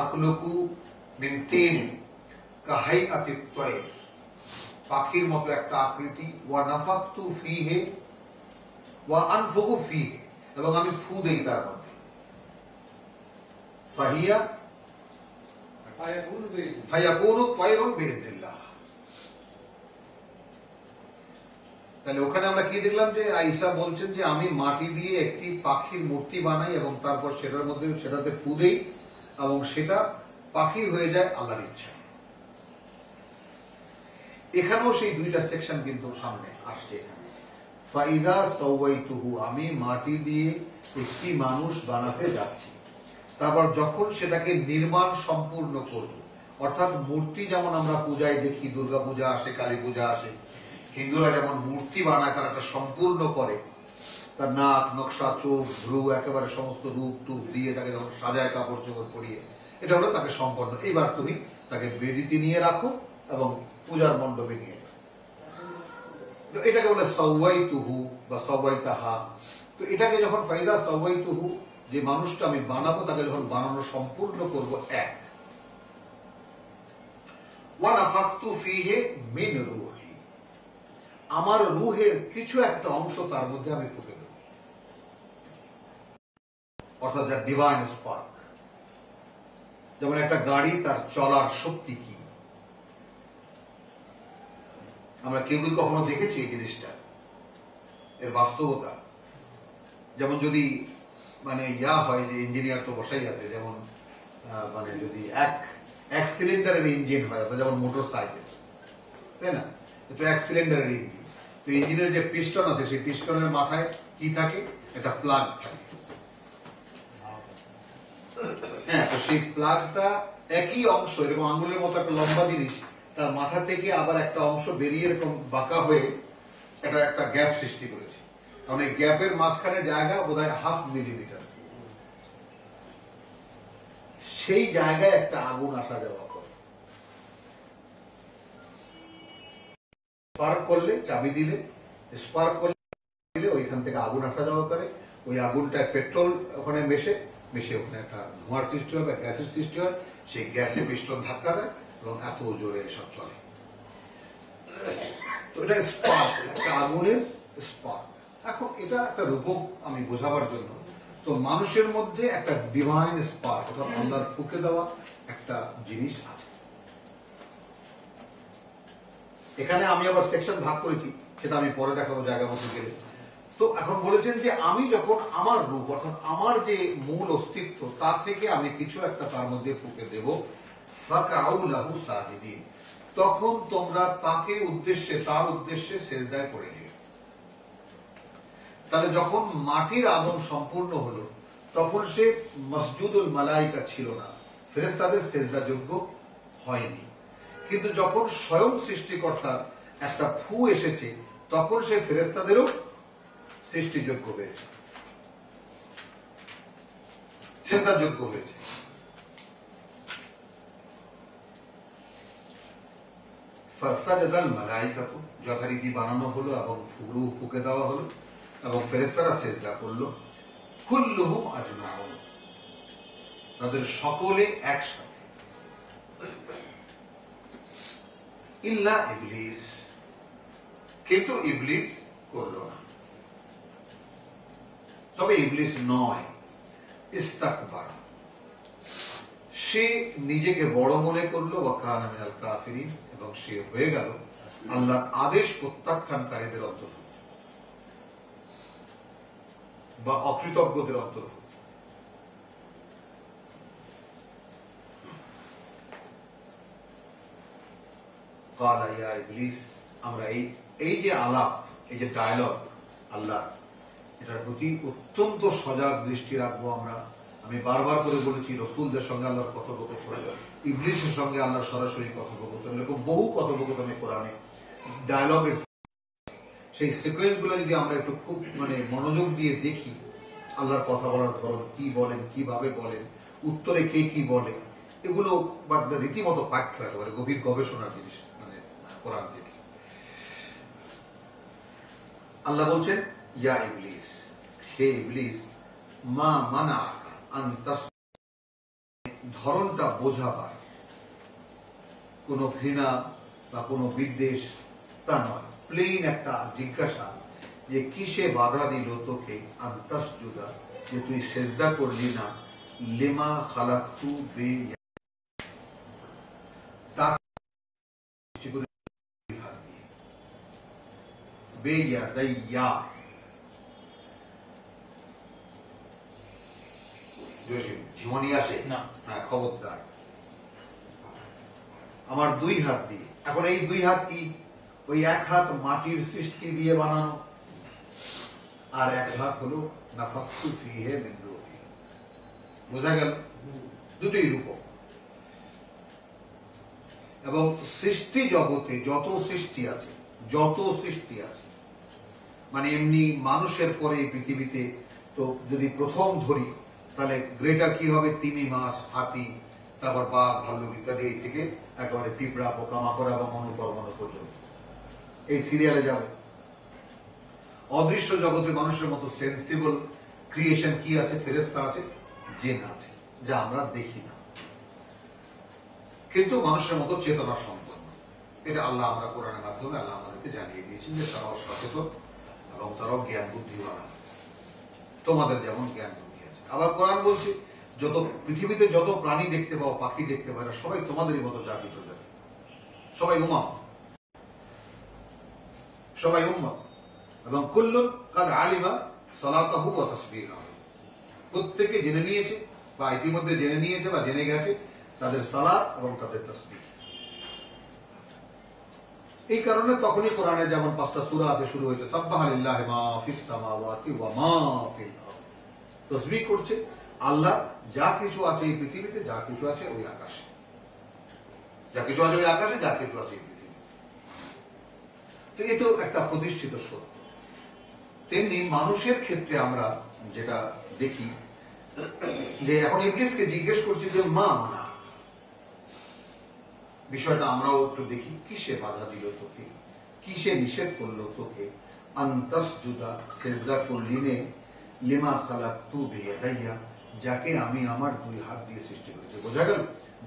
আখলুকু মিন তিন কাহাইআতিত তায়র, পাখির মতো একটা আকৃতি, ওয়া নাফাখতু ফীহি ওয়া আনফুখু ফীহি, এবং আমি ফু দেই তার মধ্যে, ফায়াকুনু তায়রুন বিইذنিল্লাহ। তাহলে ওখানে আমরা কি দেখলাম, যে ঈসা বলছেন যে আমি মাটি দিয়ে একটি পাখির মূর্তি বানাই এবং তারপর সেটাতে ফু দেই এবং সেটা পাখি হয়ে যায় আল্লাহর ইচ্ছা। এখানেও সেই দুইটা সেকশন কিন্তু সামনে আসছে। এখানে ফাইদা সাওয়াইতুহু, আমি মাটি দিয়ে একটি মানুষ বানাতে যাচ্ছি, তারপর যখন সেটাকে নির্মাণ সম্পূর্ণ করব, অর্থাৎ মূর্তি যেমন আমরা পূজায় দেখি, দুর্গা পূজা আসে, কালী পূজা আসে, হিন্দুরা যেমন মূর্তি বানায়, তারা একটা সম্পূর্ণ করে, তার নাক, নকশা, চোখ, ভ্রু, একেবারে সমস্ত রূপ টুপ দিয়ে তাকে যখন সাজায় কাপড় চোপড় পরিয়ে, এটা হলো তাকে সম্পন্ন। এইবার তুমি তাকে বেদিতে নিয়ে রাখো এবং পূজার মণ্ডপে নিয়ে যাও, তো এটাকে বলে সাওয়াইতুহু বা সাওয়াইতাহা। তো এটাকে যখন ফাইদা সাওয়াইতুহু, যে মানুষটা আমি বানাবো তাকে যখন বানানো সম্পূর্ণ করব, এক, ওয়া নাফাখতু ফীহি মিন রূহি, আমার রূহের কিছু একটা অংশ তার মধ্যে আমি ফুঁকে দেব, অর্থাৎ যার ডিভাইন স্পার্ক। যেমন একটা গাড়ি, তার চলার শক্তি কি, আমরা কেউই কখনো দেখেছি এই জিনিসটা, এর বাস্তবতা। যেমন যদি মানে হয় যে ইঞ্জিনিয়ার তো বসাই আছে, যেমন মানে যদি এক সিলিন্ডারের ইঞ্জিন হয়, যেমন মোটর সাইকেল, তাই না, তো এক সিলিন্ডারের ইঞ্জিন, তো ইঞ্জিনের যে পিস্টন আছে, সেই পিস্টনের মাথায় কি থাকে, একটা প্লাগ থাকে। হ্যাঁ, তো সেই প্লাগটা একই অংশ, এরকম আঙ্গুলের মতো একটা লম্বা জিনিস, তার মাথা থেকে আবার একটা অংশ বেরিয়ে এরকম বাঁকা হয়ে এটা একটা গ্যাপ সৃষ্টি করেছে। কারণ এই গ্যাপের মাঝখানে জায়গা বোধহয় 0.5 মিলিমিটার, সেই জায়গায় একটা আগুন আসা যাওয়া করে। স্পার্ক করলে, চাবি দিলে, স্পার্ক করলে ওইখান থেকে আগুন আসা যাওয়া করে। ওই আগুনটা পেট্রোল ওখানে মিশে ওখানে একটা ধোঁয়ার সৃষ্টি হয়, গ্যাসের সৃষ্টি হয়। সেই গ্যাসে পিস্টন ধাক্কা দেয় এবং এত জোরে এসব চলে। তো এটা স্পার্ক, একটা আগুনের স্পার্ক। এখন এটা একটা রূপক আমি বোঝাবার জন্য, তো মানুষের মধ্যে একটা ডিভাইন স্পার্ক অর্থাৎ আল্লাহর ফুঁকে দেওয়া একটা জিনিস আছে। এখানে আমি আবার সেকশন ভাগ করেছি, সেটা আমি পরে দেখাবো জায়গা মতো গেলে। তো এখন বলেছেন যে আমি যখন আমার রূপ অর্থাৎ আমার যে মূল অস্তিত্ব তা থেকে আমি কিছু একটা তার মধ্যে ফুঁকে দেব, ফাকাউ লাহু সাজিদিন, তখন তোমরা তাকে উদ্দেশ্যে, তার উদ্দেশ্যে সেজদায় পড়ে যেও। তাহলে যখন মাটির আদম সম্পূর্ণ হলো তখন সে মসজুদুল মালাইকা ছিল না, ফেরেশতাদের সেজদাযোগ্য হয়নি। কিন্তু যখন স্বয়ং সৃষ্টিকর্তার একটা ফু এসেছে তখন সে ফেরেশতাদেরও সৃষ্টিযোগ্য হয়েছে, সেজদাযোগ্য হয়েছে। ফাসাজাদাল মালাইকাতু, যথারীতি বানানো হলো এবং রূহ ফুঁকে দেওয়া হলো এবং ফেরেশতারা সেজদা করলো। কুল্লুহুম আজমাউন, তাদের সকলে একসাথে, ইল্লা ইবলিস, কিন্তু ইবলিস করল না। তবে ইবলিস নয়, ইস্তাকবার, সে নিজেকে বড় মনে করলো, ওয়া কানা মিনাল কাফিরিন, এবং সে হয়ে গেল আল্লাহর আদেশ প্রত্যাখ্যানকারীদের অন্তর্ভুক্ত বা অকৃতজ্ঞদের অন্তর্ভুক্ত। ক্বালা ইয়া ইবলিস, আমরা এই যে আলাপ, এই যে ডায়ালগ আল্লাহ, এটার প্রতি অত্যন্ত সজাগ দৃষ্টি রাখবো আমরা। আমি বারবার করে বলেছি রসুলদের সঙ্গে আল্লাহর কথোপকথন, ইবলিসের সঙ্গে আল্লাহর সরাসরি কথোপকথন, এরকম বহু কথোপকথনে কোরআনে ডায়ালগের সেই সিকোয়েন্স গুলো যদি আমরা একটু খুব মনোযোগ দিয়ে দেখি, আল্লাহর কথা বলার ধরন, কি বলেন, কিভাবে বলেন, উত্তরে কে কি বলে, এগুলো রীতিমতো পাঠ্য, একেবারে গভীর গবেষণার জিনিস কোরআন থেকে। আল্লাহ বলছেন ইয়া ইবলিস, হে ইবলিস, মা মানাআকা আন তাসজুদা, ধরনটা বোঝাবার, কোন ঘৃণা বা কোন বিদ্বেষ তা নয়, প্লেন একটা জিজ্ঞাসা যে কিসে বাধা দিল তোকে, আন তাসজুদা, যে তুই সেজদা করলি না, লিমা খালাকতু বিয়াদি, বেয়াদাইয়া, জসিম ঝিমনি আসে না, হ্যাঁ খবরদার, আমার 2 হাত দিয়ে। এখন এই 2 হাত কি, ওই এক হাত মাটির সৃষ্টি দিয়ে বানানো, আর এক হাত হলো নাফাখতু ফীহি মিন রূহি, বোঝা গেল? দুটোই রূপক। এবং সৃষ্টি জগতে যত সৃষ্টি আছে, মানে এমনি মানুষের পরে পৃথিবীতে, তো যদি প্রথম ধরি তাহলে গ্রেটার কি হবে, তিমি মাছ, হাতি, তারপর বাঘ, ভাল্লুক ইত্যাদি, এই থেকে একেবারে পিঁপড়া, পোকামাকড় এবং অনুপরমাণু পর্যন্ত এই সিরিয়ালে যাবে। অদৃশ্য জগতে মানুষের মতো সেন্সিবল ক্রিয়েশন কি আছে, ফেরেশতা আছে, জিন আছে, যা আমরা দেখি না, কিন্তু মানুষের মতো চেতনা সম্পন্ন। এটা আল্লাহ, আমরা কোরআনের মাধ্যমে আল্লাহ আমাদেরকে জানিয়ে দিয়েছেন যে তারাও সচেতন এবং তারাও জ্ঞান বুদ্ধিওয়ালা, তোমাদের যেমন জ্ঞান বুদ্ধি আছে। আবার কোরআন বলছে যত পৃথিবীতে যত প্রাণী দেখতে পাও, পাখি দেখতে পাও, এরা সবাই তোমাদেরই মতো জাতি প্রজাতি, সবাই উম্মাহ, এবং কুল্লুন কাদ আলিমা সালাতাহু ওয়া তাসবিহাহু, প্রত্যেকে জেনে নিয়েছে বা ইতিমধ্যে জেনে নিয়েছে বা জেনে গেছে তাদের সালাত এবং তাদের তাসবিহ। এই কারণে তখনই কোরআনে যেমন 5টা সূরা আছে, শুরু হয়েছে সাব্বাহা লিল্লাহি মা ফিস সামাওয়াতি ওয়া মা ফিল আরদ, তাসবিহ করছে আল্লাহ যা কিছু আছে এই পৃথিবীতে, যা কিছু আছে ওই আকাশে, যা কিছু আছে ওই আকাশে, যা কিছু আছে এই পৃথিবীতে। তো এ তো একটা প্রতিষ্ঠিত সত্য। তেমনি মানুষের ক্ষেত্রে আমরা যেটা দেখি যে এখন ইবলিসকে জিজ্ঞেস করছি যে মা মানা, বিষয়টা আমরাও একটু দেখি, কিসে বাধা দিল তোকে, কিসে নিষেধ করলো তোকে, আনতাসজুদা সেজদা করলি নে লিমা খালাকতু বিয়াদাইয়া, যাকে আমি আমার দুই হাত দিয়ে সৃষ্টি করেছি। বোঝা গেল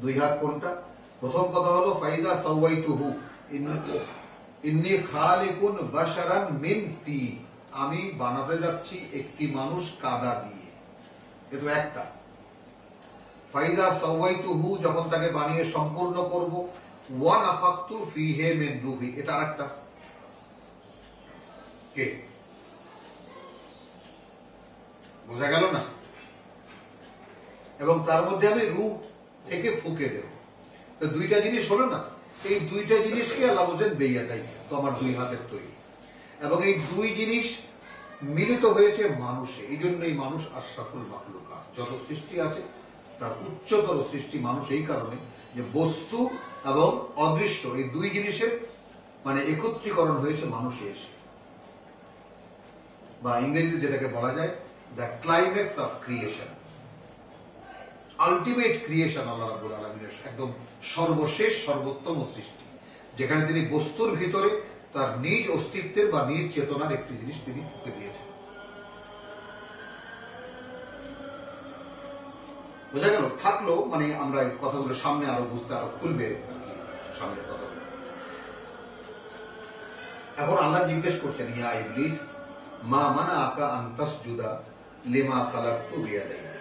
দুই হাত কোনটা? প্রথম কথা হলো ফাইদা সাওয়াইতুহু ইন্নী খালিকুন বাশারান মিন তিন, আমি বানাতে যাচ্ছি একটি মানুষ কাদা দিয়ে। এ তো একটা। ফাইদা সাওয়াইতুহু, যখন তাকে বানিয়ে সম্পূর্ণ করব, ওয়া নাফাকতু ফিহি মিন রূহি, এটা আরেকটা। কে বোঝা গেল না? এবং তার মধ্যে আমি রূহ থেকে ফুঁকে দেব। তো দুইটা জিনিস হলো না? এই দুইটা জিনিসকে আল্লাহ বলছেন বেয়াদাই, তো আমার দুই হাতের তৈরি। এবং এই দুই জিনিস মিলিত হয়েছে মানুষে, এই জন্যই মানুষ আশরাফুল মাখলুকাত। যত সৃষ্টি আছে তার উচ্চতর সৃষ্টি মানুষ, এই কারণে যে বস্তু এবং অদৃশ্য এই দুই জিনিসের মানে একত্রীকরণ হয়েছে মানুষে এসে, বা ইংরেজিতে যেটাকে বলা যায় the climax of creation, ultimate creation. Allah রাব্বুল আলামিনের একদম সর্বশেষ সর্বোত্তম সৃষ্টি, যেখানে তিনি বস্তুর ভিতরে তার নিজ অস্তিত্বের বা নিজ চেতনার একটি জিনিস তিনি ফুঁকে দিয়েছেন। বোঝা গেল? থাকলো মানে আমরা এই কথাগুলো সামনে আরো বুঝতে আরো খুলবে সামনের কথাগুলো। এখন আল্লাহ জিজ্ঞেস করছেন, ইয়া ইবলিস মা মানা আকা আন তাসজুদা লিমা খালাকতু বিয়াদাইয়া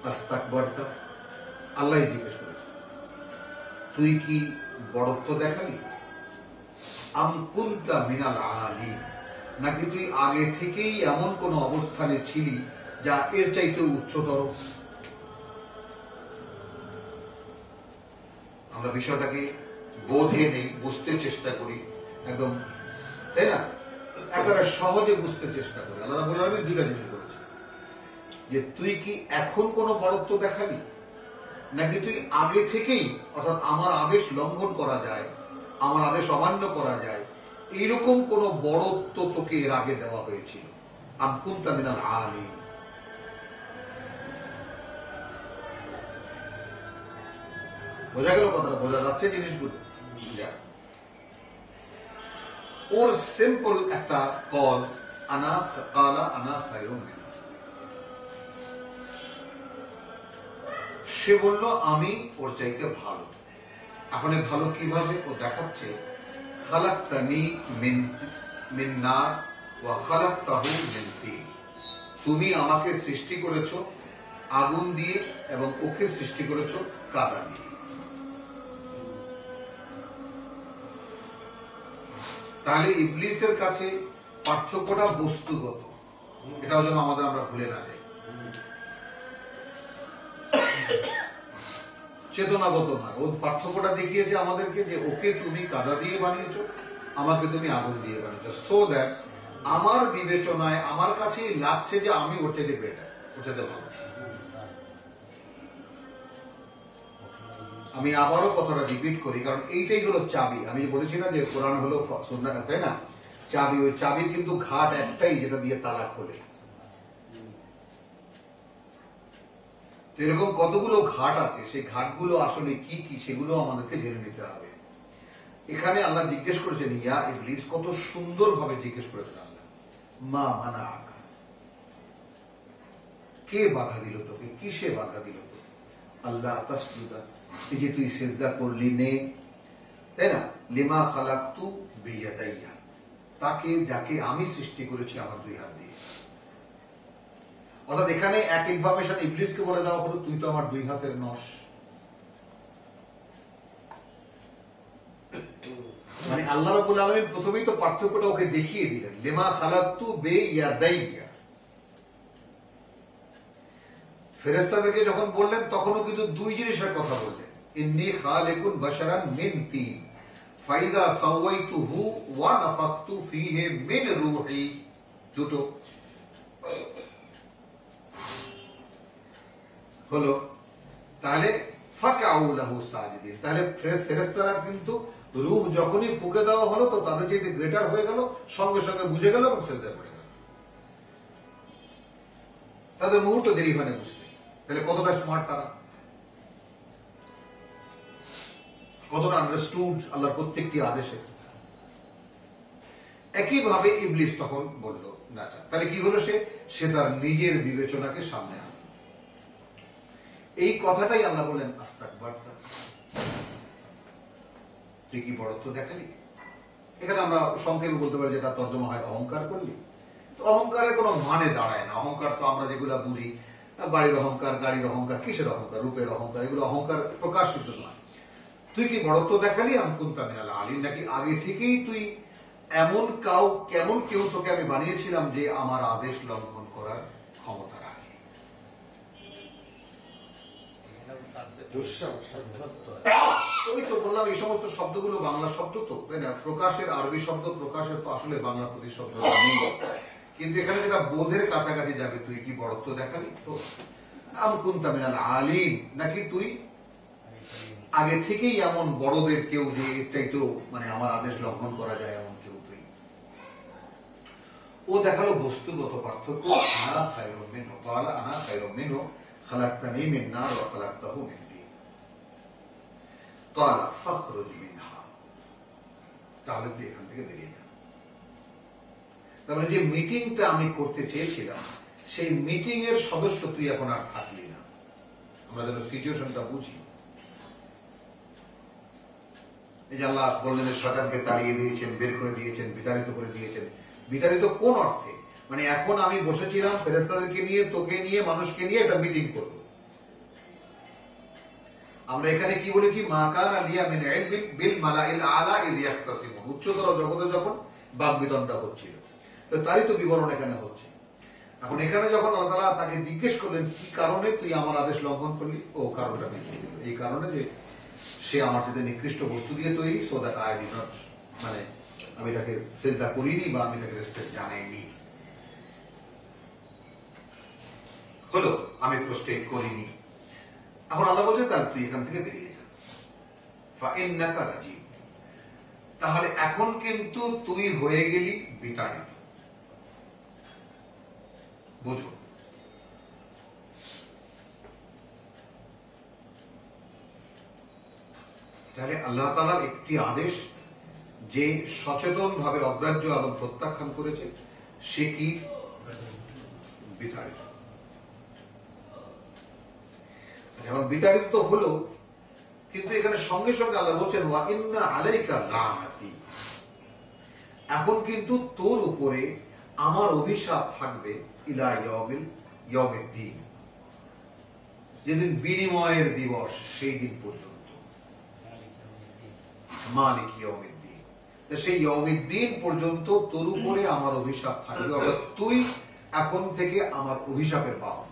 আস্তাকবারতা। আল্লাহ জিজ্ঞেস করেছেন, তুই কি বড়ত্ব দেখালি? আম কুনতা মিনাল আলিম, নাকি তুই আগে থেকেই এমন কোন অবস্থানে ছিলি যা এর চাইতে উচ্চতর? আমরা বিষয়টাকে বোধে নেই, বুঝতে চেষ্টা করি একদম, তাই না? একেবারে সহজে বুঝতে চেষ্টা করি। আল্লাহ রাব্বুল আলামিন দুইটা জিনিস বলেছে, যে তুই কি এখন কোন বড়ত্ব দেখালি, নাকি তুই আগে থেকেই, অর্থাৎ আমার আদেশ লঙ্ঘন করা যায়, আমার আদেশ অমান্য করা যায়, এইরকম কোন বড়ত্ব তোকে এর আগে দেওয়া হয়েছিল? আম কুনতা মিনাল আলিম। বোঝা গেল কথাটা? বোঝা যাচ্ছে জিনিসগুলো? ওর সিম্পল একটা কল, আনা কালা আনা খায়রুম মিনহু, সে বলল আমি ওর চাইতে ভালো। এখন ভালো কিভাবে? ও দেখাচ্ছে, খালাকতানি মিন নার ওয়া খালাকতাহু মিন তিন, তুমি আমাকে সৃষ্টি করেছো আগুন দিয়ে এবং ওকে সৃষ্টি করেছো কাদা দিয়ে। তাহলে ইবলিসের কাছে পার্থক্যটা বস্তুগত, এটাও যেন আমাদের আমরা ভুলে না যাই, চেতনাগত নয়। ওর পার্থক্যটা দেখিয়েছে আমাদেরকে যে ওকে তুমি কাদা দিয়ে বানিয়েছো, আমাকে তুমি আগুন দিয়ে বানিয়েছো, সো দ্যাট আমার বিবেচনায় আমার কাছে লাগছে যে আমি ওর চাইতে বেটার, ওর চাইতে ভালো। আমি আবারও কথাটা রিপিট করি, কারণ এইটাই হলো চাবি। আমি বলেছি না যে কোরআন হলো সুন্নাহ, তাই না? চাবি, ওই চাবির কিন্তু ঘাট একটাই, যেটা দিয়ে তালা খোলে। এরকম কতগুলো ঘাট আছে, সেই ঘাটগুলো আসলে কি কি সেগুলো আমাদেরকে জেনে নিতে হবে। এখানে আল্লাহ জিজ্ঞেস করেছেন, ইয়া ইবলিস, কত সুন্দর ভাবে জিজ্ঞেস করেছেন আল্লাহ, মা মানা আকা, কে বাধা দিল তোকে, কিসে বাধা দিল তোকে? আল্লাহ তাসজুদা, এই যে তুই সিজদা করলি নে, তাই না? লিমা খালাকতু বিয়াদাইয়া, তাকে যাকে আমি সৃষ্টি করেছি আমার দুই হাত দিয়ে। অর্থাৎ এখানে এক ইনফরমেশন ইবলিসকে বলে দেওয়া হলো, তুই তো আমার দুই হাতের নস। মানে আল্লাহ রাব্বুল আলামিন প্রথমেই তো পার্থক্যটা ওকে দেখিয়ে দিলেন, লিমা খালাকতু বিয়াদাইয়া। ফেরেশতাদেরকে যখন বললেন তখনও কিন্তু দুই জিনিসের কথা বললেন, ইন্নী খালিকুন বাশারান মিন তিন ফাইদা সাওয়াইতুহু ওয়া নাফাখতু ফীহি মিন রূহি, দুটো। হলো, তাহলে ফাকাউ লাহু সাজিদিন, তাহলে ফেরেশতারা কিন্তু রূহ যখনই ফুঁকে দেওয়া হলো তো তাদের যে গ্রেটার হয়ে গেল, সঙ্গে সঙ্গে বুঝে গেল এবং সেজদায় পড়ে গেল। তাদের মুহূর্ত দেরি হয় না বুঝতে। তাহলে কতটা স্মার্ট তারা, কতটা আন্ডারস্টুড আল্লাহর প্রত্যেকটি আদেশে। একইভাবে ইবলিস তখন বলল না, তাহলে কি হলো, সে তার নিজের বিবেচনাকে সামনে আনল। এই কথাটাই আল্লাহ বলেন আস্তাকবারতা, তুই কি বড়ত্ব দেখালি। এখানে আমরা সংক্ষেপে বলতে পারি যে তার তর্জমা হয় অহংকার করলি। তো অহংকারের কোনো মানে দাঁড়ায় না। অহংকার তো আমরা যেগুলা বুঝি, বাড়ির অহংকার, গাড়ির অহংকার, কিসের অহংকার, রূপের অহংকার, এগুলো অহংকার প্রকাশিত নয়। তুই কি বড়ত্ব দেখালি আম কুনতা মিনাল আলিন, নাকি আগে থেকেই তুই কেমন কেউ তোকে আমি বানিয়েছিলাম যে আমার আদেশ লঙ্ঘন করার ক্ষমতা রাখে। ওই তো বললাম, এই সমস্ত শব্দগুলো বাংলা শব্দ তো, তাই না? প্রকাশের আরবি শব্দ, প্রকাশের তো আসলে বাংলা প্রতিশব্দ নেই, কিন্তু এখানে যেটা বোধের কাছাকাছি যাবে, তুই কি বড়ত্ব দেখালি। তো আম কুনতা মিনাল আলিন, নাকি তুই আগে থেকেই এমন বড়দের কেউ যে এটাই তো মানে আমার আদেশ লঙ্ঘন করা যায় এমন কেউ তুই। ও দেখালো বস্তুগত পার্থক্য। আনা খায়রুম মিনহু ক্বালা আনা খায়রুম মিনহু খালাকতানি মিন নার ওয়া খালাকতাহু মিন তিন ক্বালা ফাখরুজ মিনহা, তাহলে তুই এখান থেকে বেরিয়ে যা। তার মানে যে মিটিংটা আমি করতে চেয়েছিলাম সেই মিটিং এর সদস্য তুই এখন আর থাকলি না। আমরা যেন সিচুয়েশনটা বুঝি। এই যে আল্লাহ বললেন শয়তানকে তাড়িয়ে দিয়েছেন, বের করে দিয়েছেন, বিতাড়িত করে দিয়েছেন। বিতাড়িত কোন অর্থে? মানে এখন আমি বসেছিলাম ফেরেশতাদেরকে নিয়ে, তোকে নিয়ে, মানুষকে নিয়ে একটা মিটিং করব। আমরা এখানে কি বলেছি, মা কানা লিয়া মিন ইলমিন বিল মালাইল আলা ইয ইয়াখতাসিমুন, উচ্চতর জগতে যখন বাকবিতণ্ডা হচ্ছিল, তো তারই তো বিবরণ এখানে হচ্ছে। এখন এখানে যখন আল্লাহ তাআলা তাকে জিজ্ঞেস করলেন কি কারণে তুই আমার আদেশ লঙ্ঘন করলি, ও কারণটা দেখিয়ে দিল, এই কারণে যে সে আমার সাথে নিকৃষ্ট বস্তু দিয়ে তৈরি, so that I did not, মানে আমি তাকে সিজদা করিনি বা আমি তাকে রেসপেক্ট জানাইনি, হলো আমি প্রস্টেট করিনি। এখন আল্লাহ বলছে তাহলে তুই এখান থেকে বেরিয়ে যা, ফাইন্নাকা রাজিম, তাহলে এখন কিন্তু তুই হয়ে গেলি বিতাড়িত। বুঝো, তাহলে আল্লাহ তাআলার একটি আদেশ যে সচেতন ভাবে অগ্রাহ্য এবং প্রত্যাখ্যান করেছে সে কি বিতাড়িত। এখন বিতাড়িত তো হলো, কিন্তু এখানে সঙ্গে সঙ্গে আল্লাহ বলছেন ওয়া ইন্না আলাইকা লানাতি, এখন কিন্তু তোর উপরে আমার অভিশাপ থাকবে ইলা ইয়াউমিদ্দিন, যেদিন বিনিময়ের দিবস, সেই দিন পর্যন্ত। মালিক ইয়াউমিদ্দিন, সেই ইয়াউমিদ্দিন পর্যন্ত তোর উপরে আমার অভিশাপ থাকবে, অর্থাৎ তুই এখন থেকে আমার অভিশাপের বাহন।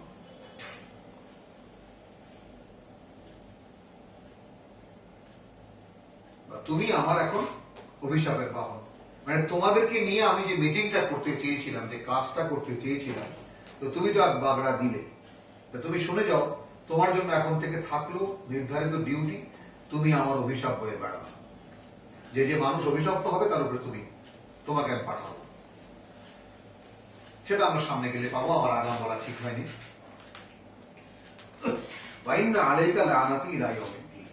তুমি আমার এখন অভিশাপের বাহন, মানে তোমাদেরকে নিয়ে আমি যে মিটিংটা করতে চেয়েছিলাম, যে কাজটা করতে চেয়েছিলাম, তো তুমি তো এক বাগড়া দিলে। তুমি শুনে যাও, তোমার জন্য এখন থেকে থাকলো নির্ধারিত ডিউটি, তুমি আমার অভিশাপ বয়ে বেড়াও। যে যে মানুষ অভিশপ্ত হবে তার উপরে তোমাকে আমি পাঠাবো। সেটা আমরা সামনে গেলে পাবো, আমার আগাম বলা ঠিক হয়নি। ওয়াইন্না আলাইকা লানাতি ইলা ইয়াউমিদ্দিন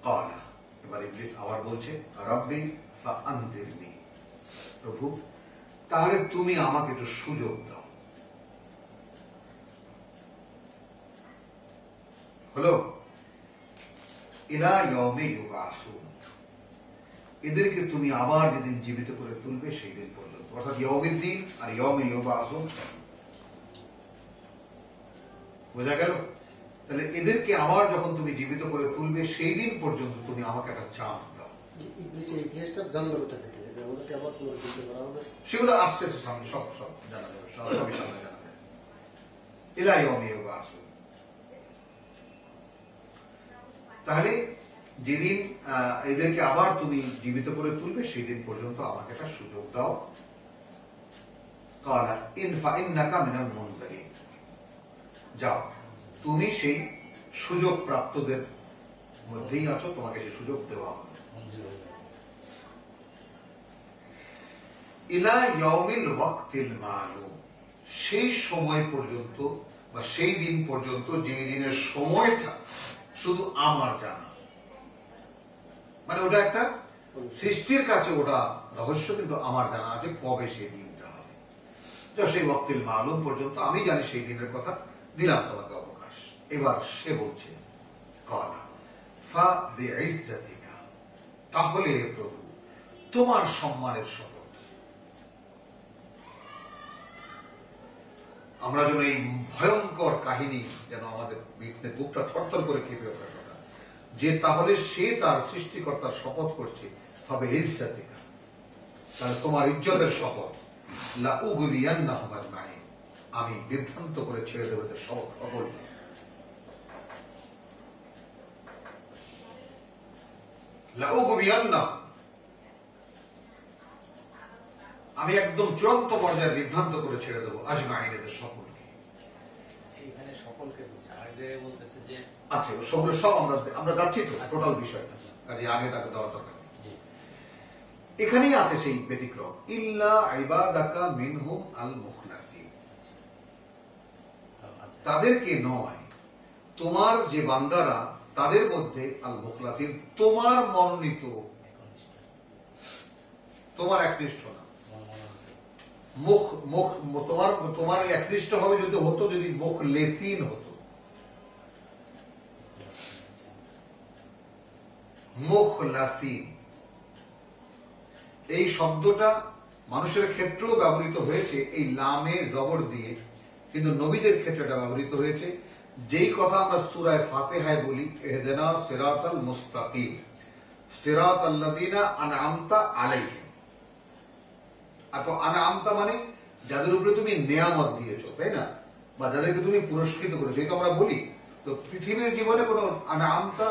ক্বালা, এবার ইবলিস আবার বলছে রাব্বি ফাআনজিরনি, প্রভু তাহলে তুমি আমাকে একটু সুযোগ দাও। হলো ইলা ইয়াউমি ইউবাসুন, এদেরকে তুমি আবার যেদিন জীবিত করে তুলবে সেই দিন পর্যন্ত, অর্থাৎ ইয়াউমিদ্দিন আর ইয়াউমি ইউবাসুন, বোঝা গেল? তাহলে এদেরকে আবার যখন তুমি জীবিত করে তুলবে সেই দিন পর্যন্ত তুমি আমাকে একটা চান্স দাও। ইতিহাসটা জানলো কোথা থেকে, ওদেরকে আবার পুনরুজ্জীবিত করা হবে? সেগুলো আসতেছে সামনে, সব জানা যাবে, সবই সামনে জানা যাবে। ইলা ইয়াউমি ইউবাসুন, তাহলে যেদিন এদেরকে আবার তুমি জীবিত করে তুলবে সেই দিন পর্যন্ত আমাকে একটা সুযোগ দাও। ক্বালা ইন্নাকা মিনাল মুনজারিন, যাও তুমি সেই সুযোগ প্রাপ্তদের মধ্যেই আছো, তোমাকে সেই সুযোগ দেওয়া হবে। ইলা ইয়াউমিল ওয়াক্তিল মালুম, সেই সময় পর্যন্ত বা সেই দিন পর্যন্ত যে দিনের সময়টা শুধু আমার জানা, মানে ওটা একটা সৃষ্টির কাছে ওটা রহস্য, কিন্তু আমার জানা আছে কবে সেই দিনটা হবে। সেই ওয়াক্তিল মালুম পর্যন্ত আমি জানি, সেই দিনের কথা দিলাম তোমাকে অবকাশ। এবার সে বলছে কালা ফা বিইজ্জাতিকা, তাহলে হে প্রভু তোমার সম্মানের শপথ। আমরা যেন এই ভয়ঙ্কর কাহিনী যেন আমাদের বুকটা থরথর করে কেঁপে ওঠার কথা, যে তাহলে সে তার সৃষ্টিকর্তার শপথ করছে ফাবে ইজ্জাতিকা, তাহলে তোমার ইজ্জতের শপথ, লা উগরিয়ান্নাহুম আজমাইন, আমি বিভ্রান্ত করে ছেড়ে দেব এদের সকল। লা উগরিয়ান্নাহুম, আমি একদম চূড়ান্ত পর্যায়ে বিভ্রান্ত করে ছেড়ে দেবো আজমাইন, এদের সকলকে। এখানে সকলকে বলছে, আর যে বলতেছে যে আচ্ছা সকলে সব আমরা যাচ্ছি তো টোটাল বিষয়, কাজে আগে তাকে দেওয়ার দরকার। এখানেই আছে সেই ব্যতিক্রম, ইল্লা ইবাদাকা মিনহুম আল মুখলাসিন, তাদেরকে নয়, তোমার যে বান্দারা তাদের মধ্যে আল মুখলাসিন, তোমার মনোনীত, তোমার একনিষ্ঠ না। মুখ মুখ তোমার একনিষ্ঠ হবে যদি হতো, যদি মুখলেসিন হতো। মুখলাসিন এই শব্দটা মানুষের ক্ষেত্রেও ব্যবহৃত হয়েছে এই লামে জবর দিয়ে, কিন্তু নবীদের ক্ষেত্রে এটা ব্যবহৃত হয়েছে। যেই কথা আমরা সূরায়ে ফাতিহায় বলি, ইহদিনা সিরাতাল মুস্তাকিম, সিরাতাল্লাযিনা আনআমতা আলাইহিম। আনআমতা মানে যাদের উপরে তুমি নেয়ামত দিয়েছো, তাই না, বা যাদেরকে তুমি পুরস্কৃত করেছো, এই তো আমরা বলি। তো পৃথিবীর জীবনে কোনো আনআমতা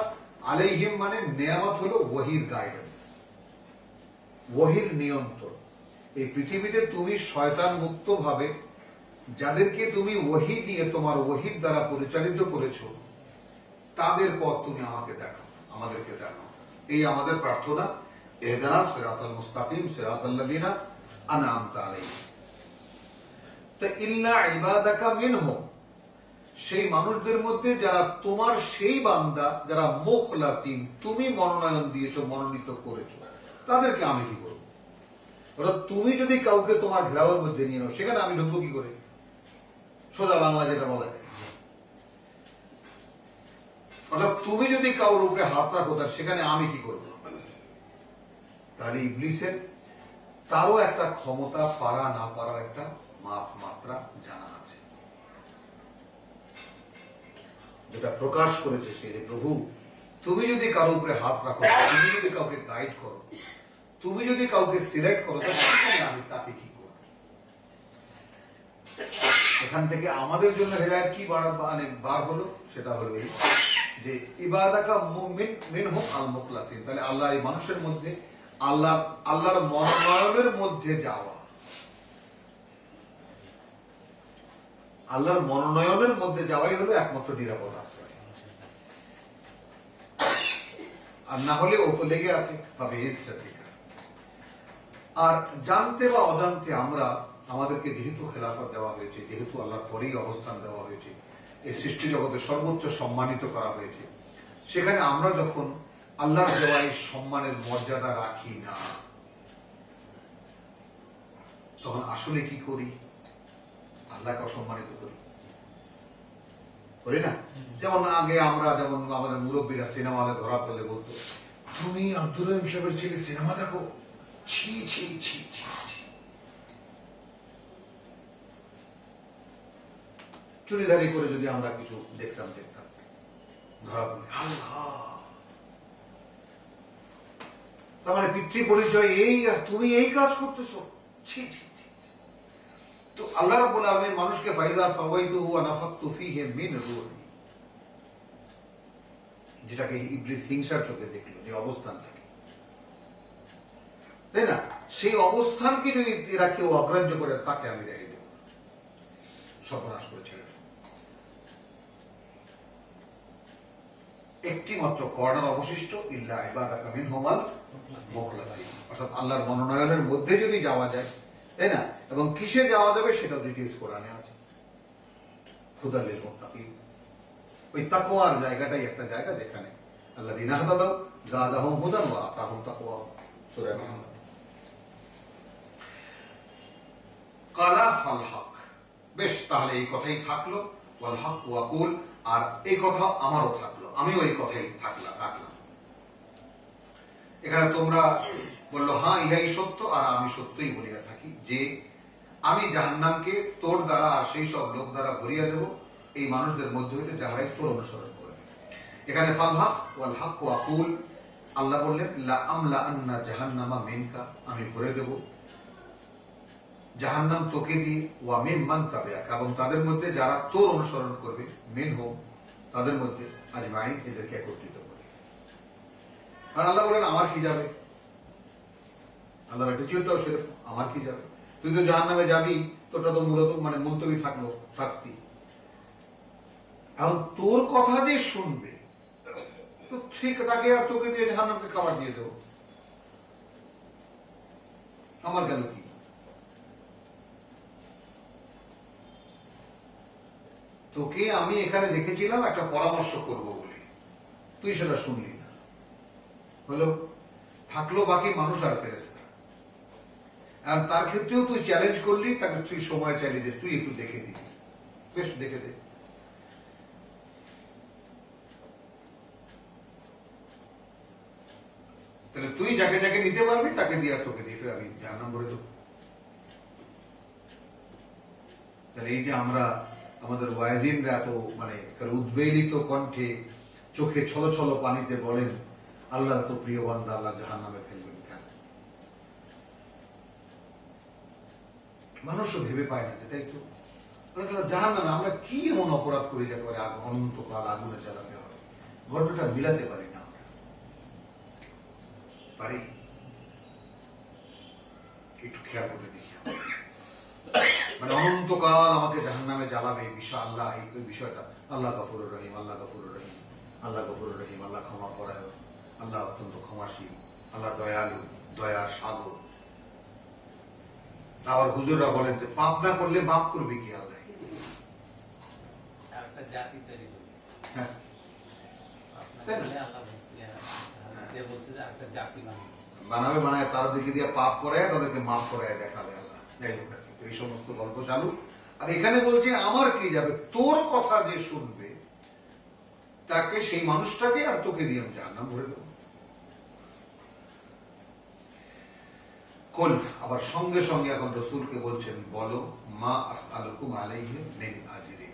আলাইহিম মানে নেয়ামত হলো ওয়াহির গাইডেন্স, ওয়াহির নিয়ন্ত্রণ। এই পৃথিবীতে তুমি শয়তান মুক্ত ভাবে যাদেরকে তুমি ওয়াহি দিয়ে তোমার ওয়াহির দ্বারা পরিচালিত করেছো, তাদের পথ তুমি আমাকে দেখাও, আমাদেরকে দেখাও। এই আমাদের প্রার্থনা, ইহদিনা সিরাতাল মুস্তাকিম সিরাতাল্লাযিনা আনআমতা আলাইহিম। তো ইল্লা ইবাদাকা মিনহুম, সেই মানুষদের মধ্যে যারা তোমার সেই বান্দা, যারা মুখলাসিন, তুমি মনোনয়ন দিয়েছো, মনোনীত করেছো, তাদেরকে আমি কি করবো? অর্থাৎ তুমি যদি কাউকে তোমার ঘেরাওয়ের মধ্যে নিয়ে নাও, সেখানে আমি ঢুকবো কি করে? সোজা বাংলা যেটা বলা যায়, অর্থাৎ তুমি যদি কারোর উপরে হাত রাখো, তার সেখানে আমি কি করবো? তাহলে ইবলিসের তারও একটা ক্ষমতা, পারা না পারার একটা মাপ মাত্রা জানা আছে, যেটা প্রকাশ করেছে সে, যে প্রভু তুমি যদি কারোর উপরে হাত রাখো, তুমি যদি কাউকে গাইড করো, তুমি যদি কাউকে সিলেক্ট করো, তাহলে আমি তাকে কি করব? এখান থেকে আমাদের জন্য হেদায়েত কি বার হলো, সেটা হলো এই যে ইবাদাকা মিনহুম আল মুখলাসিন, তাহলে আল্লাহ এই মানুষের মধ্যে আল্লাহর মনোনয়নের মধ্যে যাওয়া, আল্লাহর মনোনয়নের মধ্যে যাওয়াই হলো একমাত্র নিরাপদ আশ্রয়। আর না হলে ও তো লেগে আছে ভাবে ইজ্জাতিকা। আর জানতে বা অজান্তে আমরা, আমাদেরকে যেহেতু খেলাফত দেওয়া হয়েছে, যেহেতু আল্লাহর পরেই অবস্থান দেওয়া হয়েছে, এই সৃষ্টি জগতে সর্বোচ্চ সম্মানিত করা হয়েছে, সেখানে আমরা যখন আল্লাহর দেওয়া এই সম্মানের মর্যাদা রাখি না, তখন আসলে কি করি? আল্লাহকে অসম্মানিত করি না? যেমন আগে আমরা, যেমন আমাদের মুরব্বীরা সিনেমা হলে ধরা পড়লে বলতো, তুমি আব্দুর রহিম সাহেবের ছেলে সিনেমা দেখো, ছি ছি ছি ছি। চুরিদারি করে যদি আমরা কিছু দেখতাম ধরা পড়লে, আল্লাহ, তার মানে পিতৃ পরিচয় এই, আর তুমি এই কাজ করতেছো, ছি ছি। তো আল্লাহ রাব্বুল আলামিন মানুষকে ফাইযা সাওয়াইতুহু ওয়া নাফাখতু ফীহি মিন রূহি, যেটাকে ইবলিস হিংসার চোখে দেখলো, যে অবস্থান থাকে, তাই না, সেই অবস্থানকে যদি এরা কেউ অগ্রাহ্য করে, তাকে আমি রেখে দেব, সর্বনাশ করে ছেড়ে দেব। একটি মাত্র কর্নার অবশিষ্ট, ইল্লা ইবাদাকা মিনহুমুল মুখলাসিন, অর্থাৎ আল্লাহর মনোনয়নের মধ্যে যদি যাওয়া যায়, তাই না? এবং কিসে যাওয়া যাবে সেটা ডিটেইলস কোরআনে আছে। হুদাল লিল মুত্তাকিন, ওই তাকওয়ার জায়গাটাই একটা জায়গা যেখানে আল্লাযীনা হাদাদাহু যাদাহুম হুদান ওয়া আতাহুম তাকওয়া, সূরা মুহাম্মদ। কালা ফাল হক, বেশ, তাহলে এই কথাই থাকলো, ওয়াল হক ওয়াকুল, আর এই কথা আমারও থাকলো, আমিও এই কথাই রাখলাম। এখানে তোমরা বললো হ্যাঁ ইহাই সত্য, আর আমি সত্যই বলিয়া থাকি যে আমি জাহান্নামকে তোর দ্বারা আর সেই সব লোক দ্বারা ভরিয়া দেব, এই মানুষদের মধ্যে হইতে যাহারাই তোর অনুসরণ করবে। এখানে ফাল হক ওয়াল হক ওয়াকুল, আল্লাহ বললেন লা আমলা আন্না জাহান্নামা মিনকা, আমি ভরে দেব জাহান্নাম তোকে দিয়ে, ওয়া মিন মান তাবিআকা, এবং তাদের মধ্যে যারা তোর অনুসরণ করবে, মিনহুম, তাদের মধ্যে, আজমাইন, এদেরকে একত্রিত করে। আর আল্লাহ বলেন আমার কি যাবে, আল্লাহর টিচিওরটাও সেরকম, আমার কি যাবে, তুই তো জাহান্নামে যাবি, তোরটা তো মূলত মুলতবি থাকলো শাস্তি। এখন তোর কথা যে শুনবে, তো ঠিক তাকে আর তোকে দিয়ে জাহান্নামকে খাবার দিয়ে দেবো, আমার গেল কি? তোকে আমি এখানে দেখেছিলাম একটা পরামর্শ করব বলে, তুই সেটা শুনলি না, হলো থাকলো বাকি মানুষ আর ফেরেশতা। আর তার ক্ষেত্রেও তুই চ্যালেঞ্জ করলি, তাকে তুই সময় চাইলি যে তুই একটু দেখে দিবি, বেশ দেখে দে। তাহলে তুই যাকে যাকে নিতে পারবি তাকে দিয়ে আর তোকে দিয়ে ফের আমি জাহান্নাম ভরে দেবো। তাহলে এই যে আমরা আমাদের ওয়াইজিনরা এত উদ্বেলিত কণ্ঠে, চোখে ছলো ছলো পানিতে বলেন আল্লাহ তো প্রিয় বান্দা, আল্লাহ জাহান্নামে ফেলবেন কেন? মানুষও ভেবে পায় না, তাই তো জাহান্নামে আমরা কি এমন অপরাধ করি যাতে পারে অনন্তকাল আগুনে জ্বালাতে হবে? ঘটনাটা মিলাতে পারি না, আমরা পারি? একটু খেয়াল করে দেখি, অনন্তকাল আমাকে জাহান্নামে জ্বালাবে বিষয় আল্লাহ, এই বিষয়টা আল্লাহ গফুরুর রহিম, আল্লাহ গফুরুর রহিম, আল্লাহ গফুরুর রহিম, আল্লাহ ক্ষমা পরায়ণ, আল্লাহ অত্যন্ত ক্ষমাশীল, আল্লাহ দয়ালু, দয়ার সাগর। আবার হুজুররা বলেন যে পাপ না করলে মাফ করবে কি আল্লাহ? একটা জাতি তৈরি করবে, হ্যাঁ, বলছে যে একটা জাতি বানাবে, বানায় তাদেরকে দিয়ে পাপ করায়, তাদেরকে মাফ করায় দেখাবে আল্লাহ। যাই হোক, এই সমস্ত গল্প চালু। আর এখানে বলছে আমার কি যাবে, তোর কথা যে শুনবে তাকে, সেই মানুষটাকে আর তোকে দিয়ে আমি জাহান্নাম ভরে দেবো। কল, আবার সঙ্গে সঙ্গে এখন রসুলকে বলছেন বলো মা আসআলুকুম আলাইহি মিন আজরি,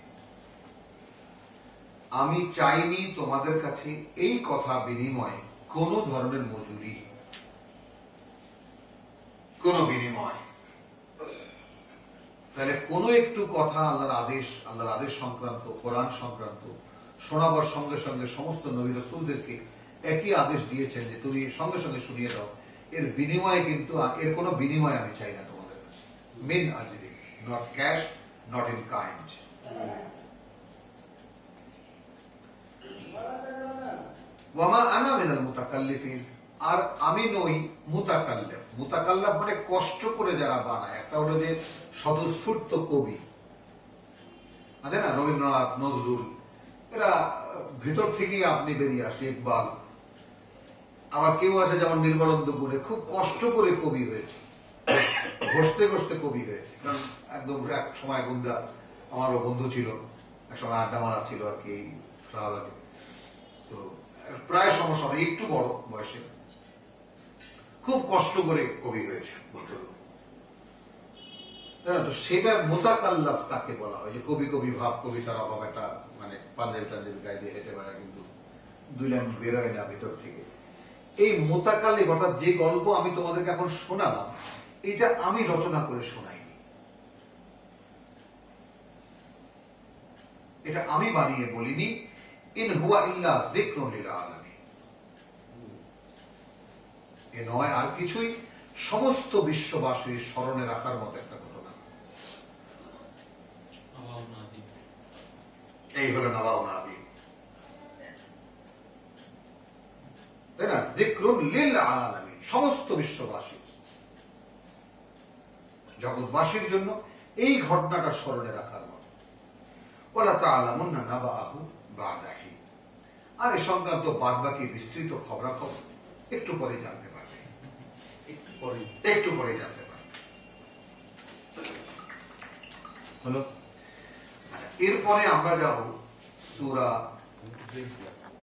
আমি চাইনি তোমাদের কাছে এই কথা বিনিময়ে কোন ধরনের মজুরি, কোন বিনিময়। তাহলে কোন একটু কথা আল্লাহর আদেশ সংক্রান্ত, কোরআন সংক্রান্ত শোনাবার সঙ্গে সঙ্গে সমস্ত নবী রাসূলদেরকে একই আদেশ দিয়েছেন যে তুমি সঙ্গে সঙ্গে শুনিয়ে দাও, এর বিনিময়ে কিন্তু, এর কোনো বিনিময় আমি চাই না তোমাদের কাছে। মিন আজরি, not cash, not in kind. ওয়ামা আনা মিনাল মুতাকাল্লিফিন, আর আমি নই মুতাকাল্লিফ। মুতাকাল্লিফ মানে কষ্ট করে যারা বানায়। একটা হলো যে স্বতঃস্ফূর্ত কবি আছে না, রবীন্দ্রনাথ, নজরুল, এরা ভিতর থেকেই আপনি বেরিয়ে আসে, ইকবাল। আবার কেউ আছে যেমন নির্মলেন্দুপুরে, খুব কষ্ট করে কবি হয়েছে, ঘষতে ঘষতে কবি হয়েছে। কারণ একদম এক সময় গুন্দা আমারও বন্ধু ছিল, এক সময় আড্ডা মারা ছিল আর কি শাহবাগে, তো প্রায় সমস্যা, একটু বড় বয়সে, খুব কষ্ট করে কবি হয়েছে। তো সেটা মুতাকাল্লাফ তাকে বলা হয়, যে কবি কবি ভাব, কবিতার অভাব, একটা পাঞ্জাবি টাঞ্জাবি গায়ে দিয়ে হেঁটে বেড়ায়, কিন্তু দুই লাইন বেরোয় না ভিতর থেকে। এই মুতাকাল্লিফ, অর্থাৎ যে গল্প আমি তোমাদেরকে এখন শোনালাম, এটা আমি রচনা করে শোনাইনি, এটা আমি বানিয়ে বলিনি। ইন হুয়া ইল্লা যিকরুন লিল আলামিন, এ নয় আর কিছুই, সমস্ত বিশ্ববাসীর স্মরণে রাখার মতো একটা ঘটনা। এই হলো নবাউন আযীম। যিকরুন লিল আলামিন, সমস্ত বিশ্ববাসী জগৎবাসীর জন্য এই ঘটনাটা স্মরণে রাখার মতো। ওয়ালা তা'লামুন্না নাবাহু বা'দা হিন, আর এ সংক্রান্ত বাদ বাকি বিস্তৃত খবরাখবর একটু পরে জানতে পারবে, একটু পরে জানতে পারবে। হলো এরপরে আমরা যাব সূরা